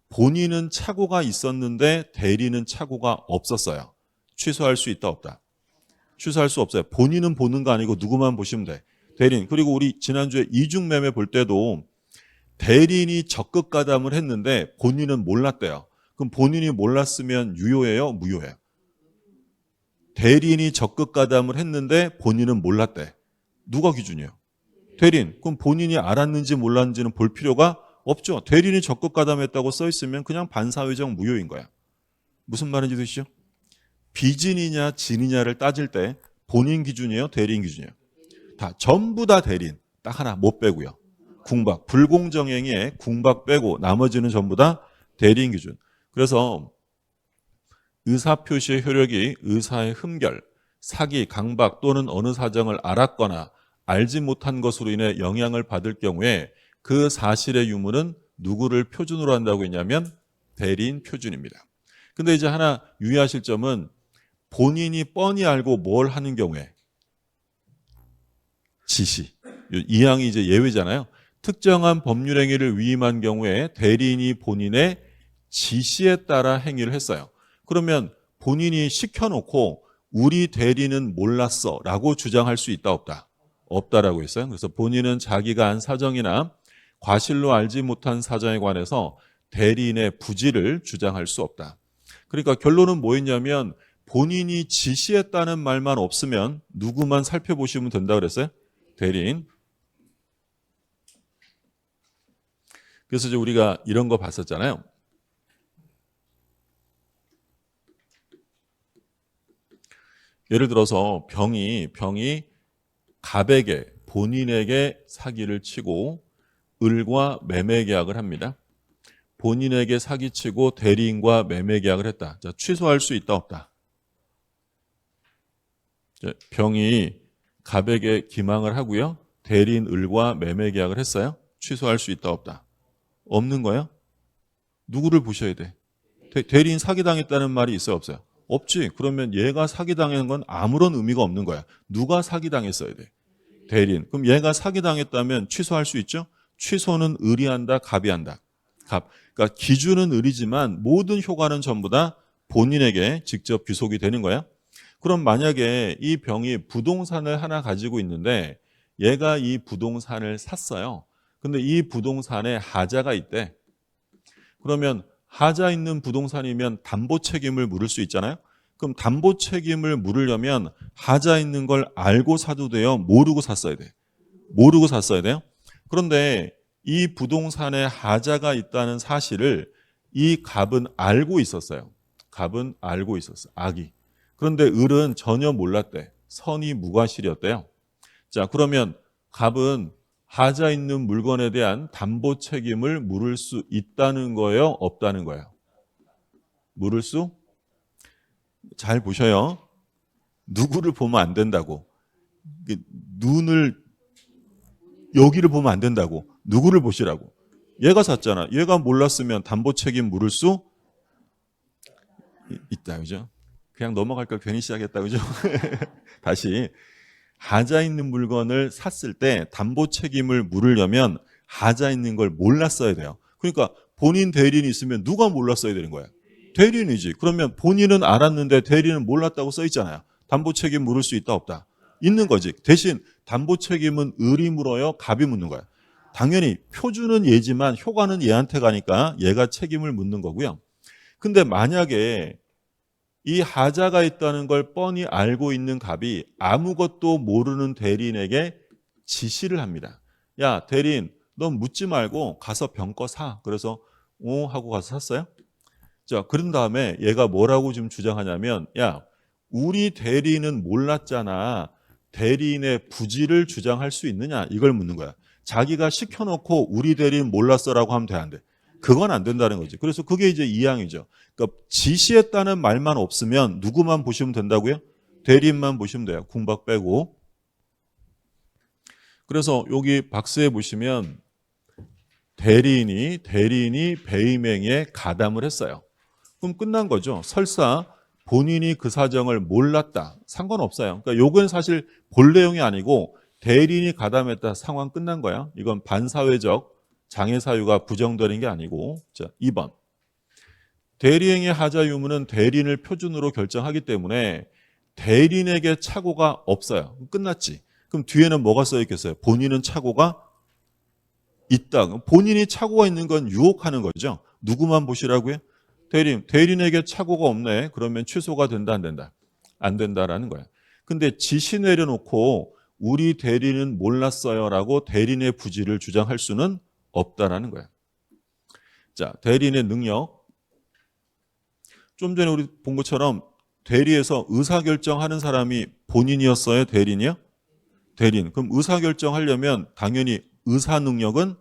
본인은 착오가 있었는데 대리인은 착오가 없었어요. 취소할 수 있다, 없다? 취소할 수 없어요. 본인은 보는 거 아니고 누구만 보시면 돼? 대리인. 그리고 우리 지난주에 이중매매 볼 때도 대리인이 적극 가담을 했는데 본인은 몰랐대요. 그럼 본인이 몰랐으면 유효해요, 무효해요? 대리인이 적극 가담을 했는데 본인은 몰랐대. 누가 기준이에요? 대리인. 그럼 본인이 알았는지 몰랐는지는 볼 필요가 없죠. 대리인이 적극 가담했다고 써 있으면 그냥 반사회적 무효인 거야. 무슨 말인지 되시죠? 비진이냐 진이냐를 따질 때 본인 기준이에요, 대리인 기준이에요? 다 전부 다 대리인. 딱 하나 못 빼고요. 궁박. 불공정행위에 궁박 빼고 나머지는 전부 다 대리인 기준. 그래서 의사표시의 효력이 의사의 흠결, 사기, 강박 또는 어느 사정을 알았거나 알지 못한 것으로 인해 영향을 받을 경우에 그 사실의 유무는 누구를 표준으로 한다고 했냐면 대리인 표준입니다. 근데 이제 하나 유의하실 점은 본인이 뻔히 알고 뭘 하는 경우에 지시. 이 항이 이제 예외잖아요. 특정한 법률 행위를 위임한 경우에 대리인이 본인의 지시에 따라 행위를 했어요. 그러면 본인이 시켜놓고 우리 대리는 몰랐어 라고 주장할 수 있다, 없다? 없다라고 했어요. 그래서 본인은 자기가 한 사정이나 과실로 알지 못한 사정에 관해서 대리인의 부지를 주장할 수 없다. 그러니까 결론은 뭐였냐면 본인이 지시했다는 말만 없으면 누구만 살펴보시면 된다 그랬어요? 대리인. 그래서 이제 우리가 이런 거 봤었잖아요. 예를 들어서 병이 갑에게 본인에게 사기를 치고 을과 매매 계약을 합니다. 본인에게 사기치고 대리인과 매매 계약을 했다. 자, 취소할 수 있다 없다. 병이 갑에게 기망을 하고요. 대리인 을과 매매 계약을 했어요. 취소할 수 있다 없다. 없는 거예요? 누구를 보셔야 돼? 대리인 사기당했다는 말이 있어요 없어요? 없지. 그러면 얘가 사기당한 건 아무런 의미가 없는 거야. 누가 사기당했어야 돼? 대리인. 그럼 얘가 사기당했다면 취소할 수 있죠? 취소는 을이 한다, 갑이 한다. 갑. 그러니까 기준은 을이지만 모든 효과는 전부 다 본인에게 직접 귀속이 되는 거야. 그럼 만약에 이 병이 부동산을 하나 가지고 있는데 얘가 이 부동산을 샀어요. 근데 이 부동산에 하자가 있대. 그러면 하자 있는 부동산이면 담보 책임을 물을 수 있잖아요. 그럼 담보 책임을 물으려면 하자 있는 걸 알고 사도 돼요? 모르고 샀어야 돼? 모르고 샀어야 돼요? 그런데 이 부동산에 하자가 있다는 사실을 이 갑은 알고 있었어요. 갑은 알고 있었어. 악이. 그런데 을은 전혀 몰랐대. 선이 무과실이었대요. 자, 그러면 갑은 하자 있는 물건에 대한 담보 책임을 물을 수 있다는 거예요? 없다는 거예요? 물을 수? 잘 보셔요. 누구를 보면 안 된다고. 눈을 여기를 보면 안 된다고. 누구를 보시라고. 얘가 샀잖아. 얘가 몰랐으면 담보 책임 물을 수 있다. 그죠? 그냥 넘어갈 걸 괜히 시작했다. 그죠? 다시. 하자 있는 물건을 샀을 때 담보 책임을 물으려면 하자 있는 걸 몰랐어야 돼요. 그러니까 본인 대리인이 있으면 누가 몰랐어야 되는 거야? 대리인이지. 그러면 본인은 알았는데 대리인은 몰랐다고 써 있잖아요. 담보 책임 물을 수 있다 없다? 있는 거지. 대신 담보 책임은 을이 물어요? 갑이 묻는 거야? 당연히 표준은 얘지만 효과는 얘한테 가니까 얘가 책임을 묻는 거고요. 근데 만약에 이 하자가 있다는 걸 뻔히 알고 있는 갑이 아무것도 모르는 대리인에게 지시를 합니다. 야, 대리인, 넌 묻지 말고 가서 병거 사. 그래서 오 하고 가서 샀어요. 자, 그런 다음에 얘가 뭐라고 지금 주장하냐면, 야, 우리 대리인은 몰랐잖아. 대리인의 부지를 주장할 수 있느냐? 이걸 묻는 거야. 자기가 시켜놓고 우리 대리인 몰랐어라고 하면 돼, 안 돼? 그건 안 된다는 거지. 그래서 그게 이제 이항이죠. 그러니까 지시했다는 말만 없으면 누구만 보시면 된다고요? 대리인만 보시면 돼요. 궁박 빼고. 그래서 여기 박스에 보시면 대리인이 배임행위에 가담을 했어요. 그럼 끝난 거죠. 설사 본인이 그 사정을 몰랐다. 상관없어요. 그러니까 요건 사실 볼 내용이 아니고 대리인이 가담했다. 상황 끝난 거야. 이건 반사회적 장애 사유가 부정되는 게 아니고. 자, 2번. 대리행위 하자 유무는 대리인을 표준으로 결정하기 때문에 대리인에게 착오가 없어요. 끝났지. 그럼 뒤에는 뭐가 써 있겠어요? 본인은 착오가 있다. 본인이 착오가 있는 건 유혹하는 거죠. 누구만 보시라고요? 대리인에게 착오가 없네. 그러면 취소가 된다 안 된다? 안 된다라는 거예요. 근데 지시 내려놓고 우리 대리인은 몰랐어요라고 대리인의 부지를 주장할 수는 없다라는 거예요. 자, 대리인의 능력. 좀 전에 우리 본 것처럼 대리에서 의사결정하는 사람이 본인이었어요? 대리인이요? 대리인. 그럼 의사결정하려면 당연히 의사능력은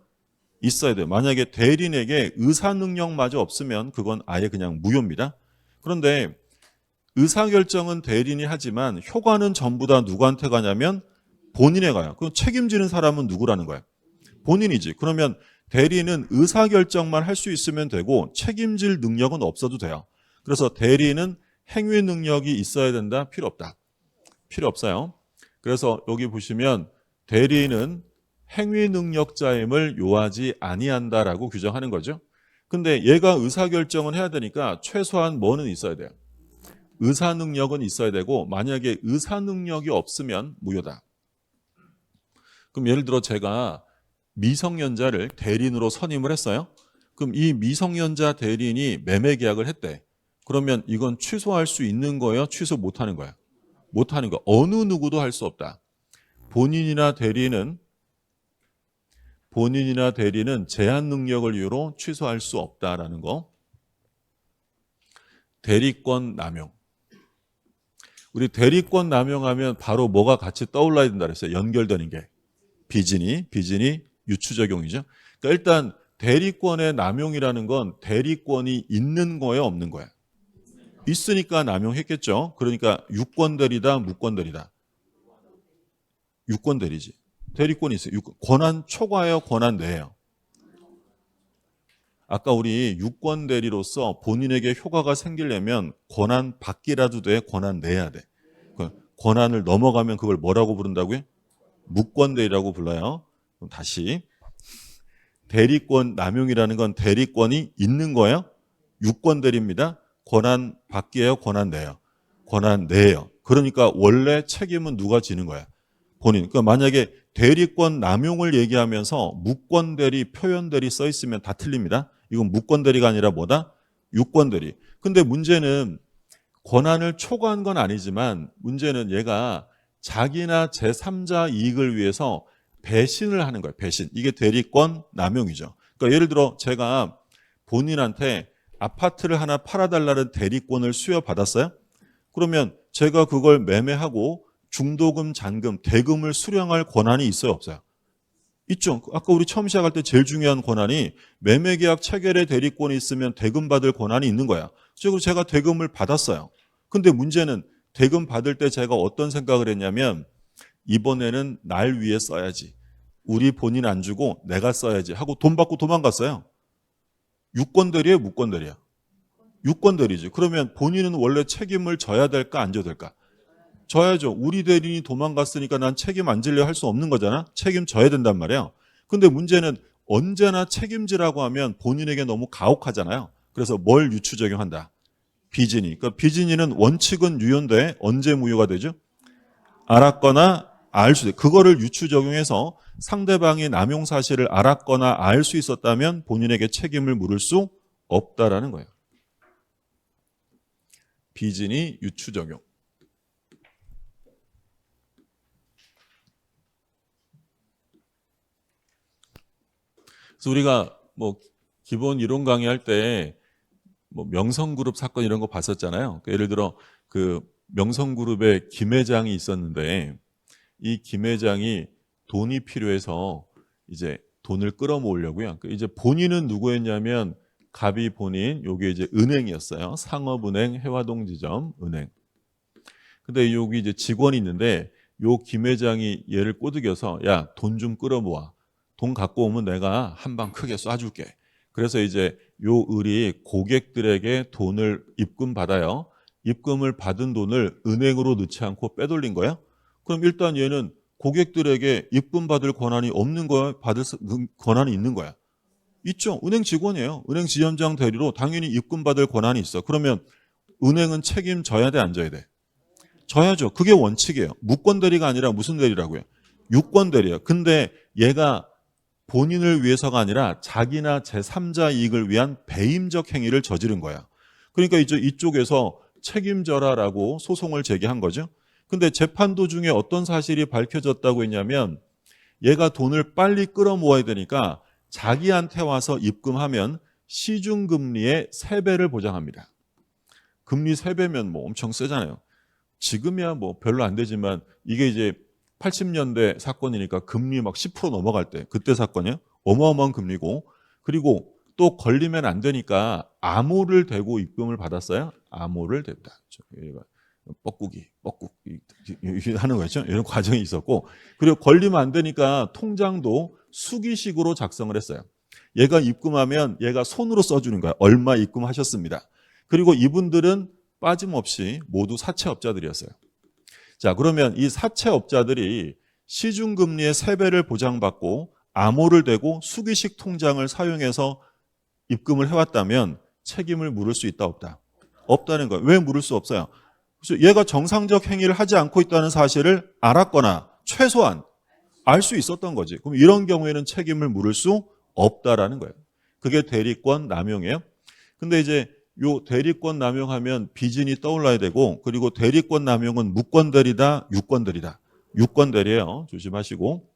있어야 돼요. 만약에 대리인에게 의사능력마저 없으면 그건 아예 그냥 무효입니다. 그런데 의사결정은 대리인이 하지만 효과는 전부 다 누구한테 가냐면 본인에 가요. 그럼 책임지는 사람은 누구라는 거예요? 본인이지. 그러면 대리인은 의사결정만 할 수 있으면 되고 책임질 능력은 없어도 돼요. 그래서 대리인은 행위 능력이 있어야 된다? 필요 없다? 필요 없어요. 그래서 여기 보시면 대리인은 행위 능력자임을 요하지 아니한다라고 규정하는 거죠. 근데 얘가 의사결정은 해야 되니까 최소한 뭐는 있어야 돼요? 의사 능력은 있어야 되고 만약에 의사 능력이 없으면 무효다. 그럼 예를 들어 제가 미성년자를 대리인으로 선임을 했어요. 그럼 이 미성년자 대리인이 매매 계약을 했대. 그러면 이건 취소할 수 있는 거예요? 취소 못하는 거예요? 못하는 거. 어느 누구도 할 수 없다. 본인이나 대리는 제한 능력을 이유로 취소할 수 없다라는 거. 대리권 남용. 우리 대리권 남용하면 바로 뭐가 같이 떠올라야 된다 그랬어요. 연결되는 게. 비진이 유추적용이죠. 그러니까 일단 대리권의 남용이라는 건 대리권이 있는 거예요, 없는 거예요? 있으니까 남용했겠죠. 그러니까 유권대리다, 무권대리다. 유권대리지. 대리권이 있어요. 권한 초과예요, 권한 내예요? 아까 우리 유권대리로서 본인에게 효과가 생기려면 권한 받기라도 돼, 권한 내야 돼. 권한을 넘어가면 그걸 뭐라고 부른다고요? 무권대리라고 불러요. 그럼 다시. 대리권 남용이라는 건 대리권이 있는 거예요? 유권대리입니다. 권한 받기예요, 권한 내요? 권한 내요. 그러니까 원래 책임은 누가 지는 거야? 본인. 그러니까 만약에 대리권 남용을 얘기하면서 무권대리, 표현대리 써 있으면 다 틀립니다. 이건 무권대리가 아니라 뭐다? 유권대리. 근데 문제는 권한을 초과한 건 아니지만 문제는 얘가 자기나 제3자 이익을 위해서 배신을 하는 거예요. 배신. 이게 대리권 남용이죠. 그러니까 예를 들어 제가 본인한테 아파트를 하나 팔아달라는 대리권을 수여받았어요. 그러면 제가 그걸 매매하고 중도금, 잔금, 대금을 수령할 권한이 있어요, 없어요? 있죠. 아까 우리 처음 시작할 때 제일 중요한 권한이 매매계약 체결의 대리권이 있으면 대금 받을 권한이 있는 거야. 그리고 제가 대금을 받았어요. 근데 문제는 대금 받을 때 제가 어떤 생각을 했냐면 이번에는 날 위해 써야지. 우리 본인 안 주고 내가 써야지 하고 돈 받고 도망갔어요. 유권대리예요, 무권대리야? 유권대리지. 그러면 본인은 원래 책임을 져야 될까, 안 져야 될까? 져야죠. 우리 대리인이 도망갔으니까 난 책임 안 지려 할 수 없는 거잖아. 책임져야 된단 말이야. 근데 문제는 언제나 책임지라고 하면 본인에게 너무 가혹하잖아요. 그래서 뭘 유추 적용한다? 비진이. 그러니까 비진이는 원칙은 유효인데 언제 무효가 되죠? 알았거나 알 수 있어요. 그거를 유추 적용해서 상대방이 남용 사실을 알았거나 알 수 있었다면 본인에게 책임을 물을 수 없다라는 거예요. 비진이 유추 적용. 그래서 우리가 뭐 기본 이론 강의할 때 뭐 명성그룹 사건 이런 거 봤었잖아요. 그러니까 예를 들어 그 명성그룹에 김 회장이 있었는데 이 김 회장이 돈이 필요해서 이제 돈을 끌어모으려고요. 이제 본인은 누구였냐면 갑이 본인, 요게 이제 은행이었어요. 상업은행, 해화동지점 은행. 근데 여기 이제 직원이 있는데 요 김 회장이 얘를 꼬드겨서 야, 돈 좀 끌어모아. 돈 갖고 오면 내가 한 방 크게 쏴줄게. 그래서 이제 요 을이 고객들에게 돈을 입금 받아요. 입금을 받은 돈을 은행으로 넣지 않고 빼돌린 거예요. 그럼 일단 얘는 고객들에게 입금 받을 권한이 없는 거야? 받을 권한이 있는 거야? 있죠. 은행 직원이에요. 은행 지점장 대리로 당연히 입금 받을 권한이 있어. 그러면 은행은 책임져야 돼, 안 져야 돼? 져야죠. 그게 원칙이에요. 무권 대리가 아니라 무슨 대리라고요? 유권 대리예요. 근데 얘가 본인을 위해서가 아니라 자기나 제3자 이익을 위한 배임적 행위를 저지른 거야. 그러니까 이제 이쪽에서 책임져라라고 소송을 제기한 거죠. 근데 재판 도중에 어떤 사실이 밝혀졌다고 했냐면 얘가 돈을 빨리 끌어모아야 되니까 자기한테 와서 입금하면 시중금리의 3배를 보장합니다. 금리 3배면 뭐 엄청 세잖아요. 지금이야 뭐 별로 안 되지만 이게 이제 80년대 사건이니까 금리 막 10% 넘어갈 때 그때 사건이에요. 어마어마한 금리고 그리고 또 걸리면 안 되니까 암호를 대고 입금을 받았어요. 암호를 댔다. 뻐꾹 하는 거죠. 이런 과정이 있었고 그리고 걸리면 안 되니까 통장도 수기식으로 작성을 했어요. 얘가 입금하면 얘가 손으로 써주는 거야. 얼마 입금하셨습니다. 그리고 이분들은 빠짐없이 모두 사채업자들이었어요. 자, 그러면 이 사채업자들이 시중금리의 3배를 보장받고 암호를 대고 수기식 통장을 사용해서 입금을 해왔다면 책임을 물을 수 있다, 없다? 없다는 거예요. 왜 물을 수 없어요? 그래서 얘가 정상적 행위를 하지 않고 있다는 사실을 알았거나 최소한 알 수 있었던 거지. 그럼 이런 경우에는 책임을 물을 수 없다라는 거예요. 그게 대리권 남용이에요. 근데 이제 요 대리권 남용하면 비진이 떠올라야 되고 그리고 대리권 남용은 무권 대리다, 유권 대리다. 유권 대리예요. 조심하시고.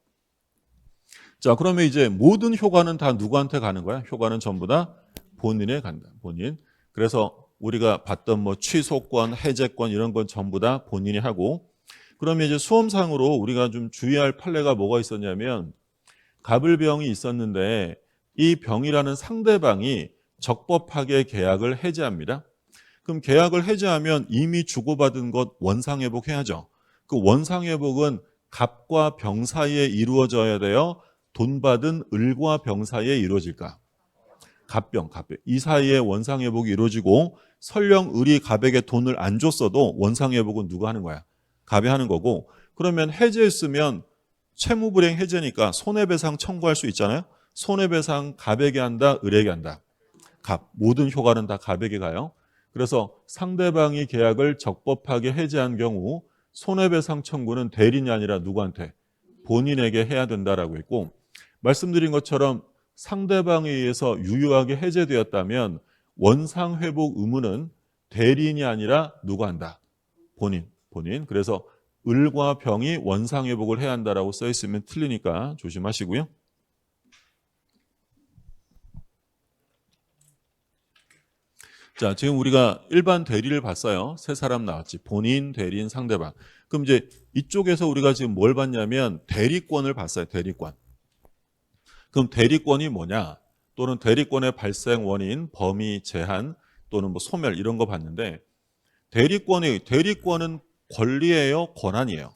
자, 그러면 이제 모든 효과는 다 누구한테 가는 거야? 효과는 전부 다 본인에 간다. 본인. 그래서 우리가 봤던 뭐 취소권, 해제권 이런 건 전부 다 본인이 하고, 그러면 이제 수험상으로 우리가 좀 주의할 판례가 뭐가 있었냐면 갑을병이 있었는데 이 병이라는 상대방이 적법하게 계약을 해제합니다. 그럼 계약을 해제하면 이미 주고받은 것 원상회복해야죠. 그 원상회복은 갑과 병 사이에 이루어져야 돼요. 돈 받은 을과 병 사이에 이루어질까? 갑병. 이 사이에 원상회복이 이루어지고 설령 을이 갑에게 돈을 안 줬어도 원상회복은 누가 하는 거야? 갑이 하는 거고, 그러면 해제했으면 채무불이행 해제니까 손해배상 청구할 수 있잖아요. 손해배상 갑에게 한다, 을에게 한다. 갑. 모든 효과는 다 갑에게 가요. 그래서 상대방이 계약을 적법하게 해제한 경우 손해배상 청구는 대리인이 아니라 누구한테? 본인에게 해야 된다라고 했고, 말씀드린 것처럼 상대방에 의해서 유효하게 해제되었다면 원상회복 의무는 대리인이 아니라 누가 한다? 본인. 그래서 을과 병이 원상회복을 해야 한다라고 써 있으면 틀리니까 조심하시고요. 자, 지금 우리가 일반 대리를 봤어요. 세 사람 나왔지. 본인, 대리인, 상대방. 그럼 이제 이쪽에서 우리가 지금 뭘 봤냐면 대리권을 봤어요. 대리권. 그럼 대리권이 뭐냐? 또는 대리권의 발생 원인, 범위, 제한 또는 뭐 소멸 이런 거 봤는데 대리권은 권리예요, 권한이에요?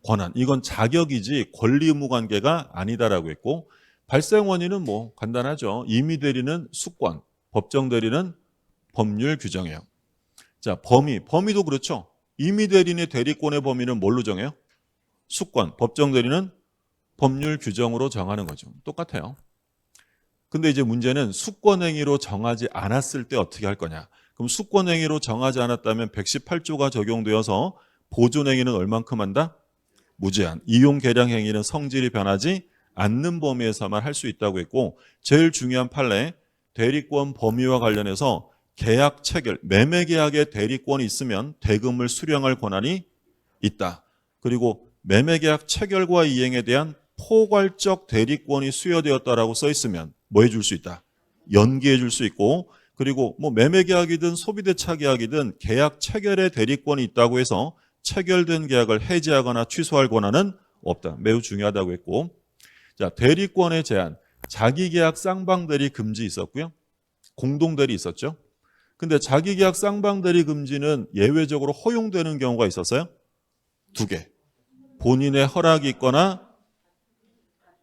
권한. 이건 자격이지 권리 의무 관계가 아니다라고 했고, 발생 원인은 뭐 간단하죠. 임의 대리는 수권, 법정 대리는 법률 규정이에요. 자, 범위도 그렇죠. 임의 대리인의 대리권의 범위는 뭘로 정해요? 수권, 법정 대리는 법률 규정으로 정하는 거죠. 똑같아요. 근데 이제 문제는 수권행위로 정하지 않았을 때 어떻게 할 거냐. 그럼 수권행위로 정하지 않았다면 118조가 적용되어서 보존행위는 얼만큼 한다? 무제한. 이용계량행위는 성질이 변하지 않는 범위에서만 할 수 있다고 했고, 제일 중요한 판례, 대리권 범위와 관련해서 계약 체결, 매매계약에 대리권이 있으면 대금을 수령할 권한이 있다. 그리고 매매계약 체결과 이행에 대한 포괄적 대리권이 수여되었다라고 써 있으면 뭐 해줄 수 있다? 연기해 줄 수 있고, 그리고 뭐 매매계약이든 소비대차 계약이든 계약 체결의 대리권이 있다고 해서 체결된 계약을 해지하거나 취소할 권한은 없다. 매우 중요하다고 했고, 자, 대리권의 제한, 자기계약 쌍방대리 금지 있었고요. 공동대리 있었죠. 근데 자기계약 쌍방대리 금지는 예외적으로 허용되는 경우가 있었어요. 2개. 본인의 허락이 있거나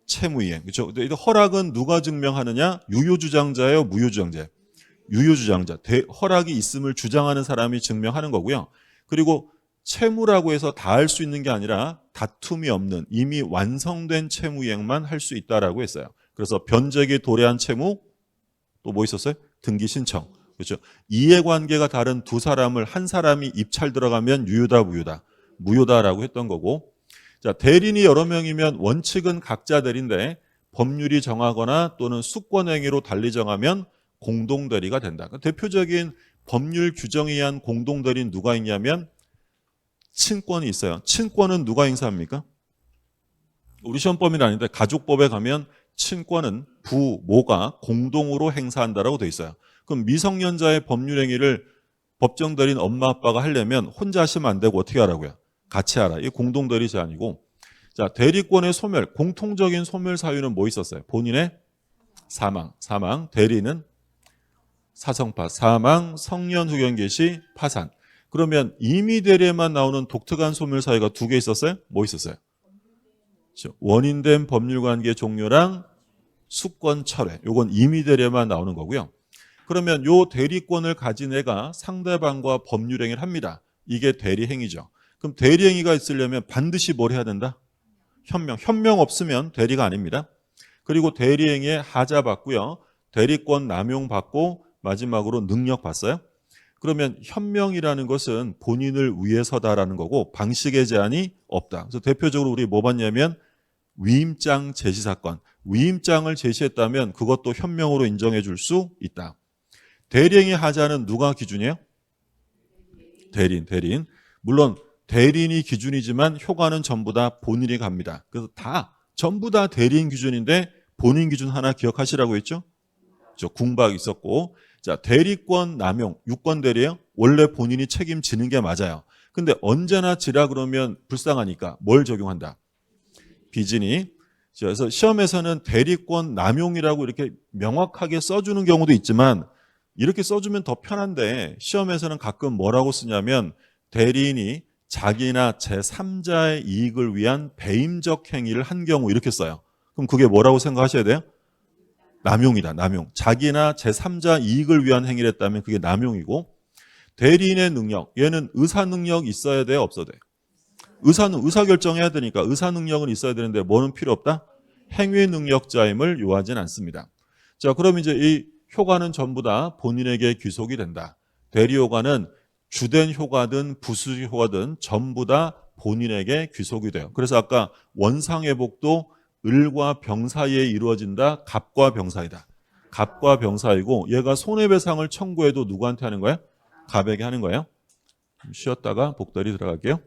채무이행. 그렇죠? 근데 허락은 누가 증명하느냐? 유효주장자예요, 무효주장자예요? 유효주장자. 허락이 있음을 주장하는 사람이 증명하는 거고요. 그리고 채무라고 해서 다 할 수 있는 게 아니라 다툼이 없는 이미 완성된 채무이행만 할 수 있다라고 했어요. 그래서 변제기 도래한 채무, 또 뭐 있었어요? 등기 신청. 그렇죠? 이해관계가 다른 두 사람을 한 사람이 입찰 들어가면 유효다, 무효다? 무효다라고 했던 거고, 자, 대리인이 여러 명이면 원칙은 각자 대리인데 법률이 정하거나 또는 수권행위로 달리 정하면 공동대리가 된다. 대표적인 법률 규정에 의한 공동대리는 누가 있냐면 친권이 있어요. 친권은 누가 행사합니까? 우리 시험법이 아닌데 가족법에 가면 친권은 부모가 공동으로 행사한다라고 돼 있어요. 그럼 미성년자의 법률 행위를 법정 대리인 엄마 아빠가 하려면 혼자 하시면 안 되고 어떻게 하라고요? 같이 하라. 이게 공동대리 제한이고, 자, 대리권의 소멸, 공통적인 소멸 사유는 뭐 있었어요? 본인의 사망. 대리는 사성파, 사망, 성년 후견 개시, 파산. 그러면 임의 대리에만 나오는 독특한 소멸 사유가 2개 있었어요? 뭐 있었어요? 원인된 법률관계 종료랑 수권 철회. 요건 임의 대리에만 나오는 거고요. 그러면 요 대리권을 가진 애가 상대방과 법률행위를 합니다. 이게 대리행위죠. 그럼 대리행위가 있으려면 반드시 뭘 해야 된다? 현명 없으면 대리가 아닙니다. 그리고 대리행위에 하자 받고요. 대리권 남용 받고 마지막으로 능력 받어요. 그러면 현명이라는 것은 본인을 위해서다라는 거고 방식의 제한이 없다. 그래서 대표적으로 우리 뭐 봤냐면 위임장 제시 사건. 위임장을 제시했다면 그것도 현명으로 인정해 줄 수 있다. 대리행위 하자는 누가 기준이에요? 대리인. 물론 대리인이 기준이지만 효과는 전부 다 본인이 갑니다. 그래서 전부 다 대리인 기준인데 본인 기준 하나 기억하시라고 했죠? 궁박 있었고, 자, 대리권 남용, 유권 대리예요? 원래 본인이 책임지는 게 맞아요. 근데 언제나 지라 그러면 불쌍하니까 뭘 적용한다? 비진이. 그래서 시험에서는 대리권 남용이라고 이렇게 명확하게 써주는 경우도 있지만 이렇게 써주면 더 편한데 시험에서는 가끔 뭐라고 쓰냐면 대리인이 자기나 제3자의 이익을 위한 배임적 행위를 한 경우 이렇게 써요. 그럼 그게 뭐라고 생각하셔야 돼요? 남용이다. 남용. 자기나 제3자 이익을 위한 행위를 했다면 그게 남용이고, 대리인의 능력, 얘는 의사 능력 있어야 돼요? 없어야 돼요? 의사결정해야 되니까 의사 능력은 있어야 되는데 뭐는 필요 없다? 행위 능력자임을 요하진 않습니다. 자, 그럼 이제 이 효과는 전부 다 본인에게 귀속이 된다. 대리 효과는 주된 효과든 부수 효과든 전부 다 본인에게 귀속이 돼요. 그래서 아까 원상회복도 을과 병 사이에 이루어진다. 갑과 병 사이다. 갑과 병 사이고 얘가 손해배상을 청구해도 누구한테 하는 거예요? 갑에게 하는 거예요. 쉬었다가 복달이 들어갈게요.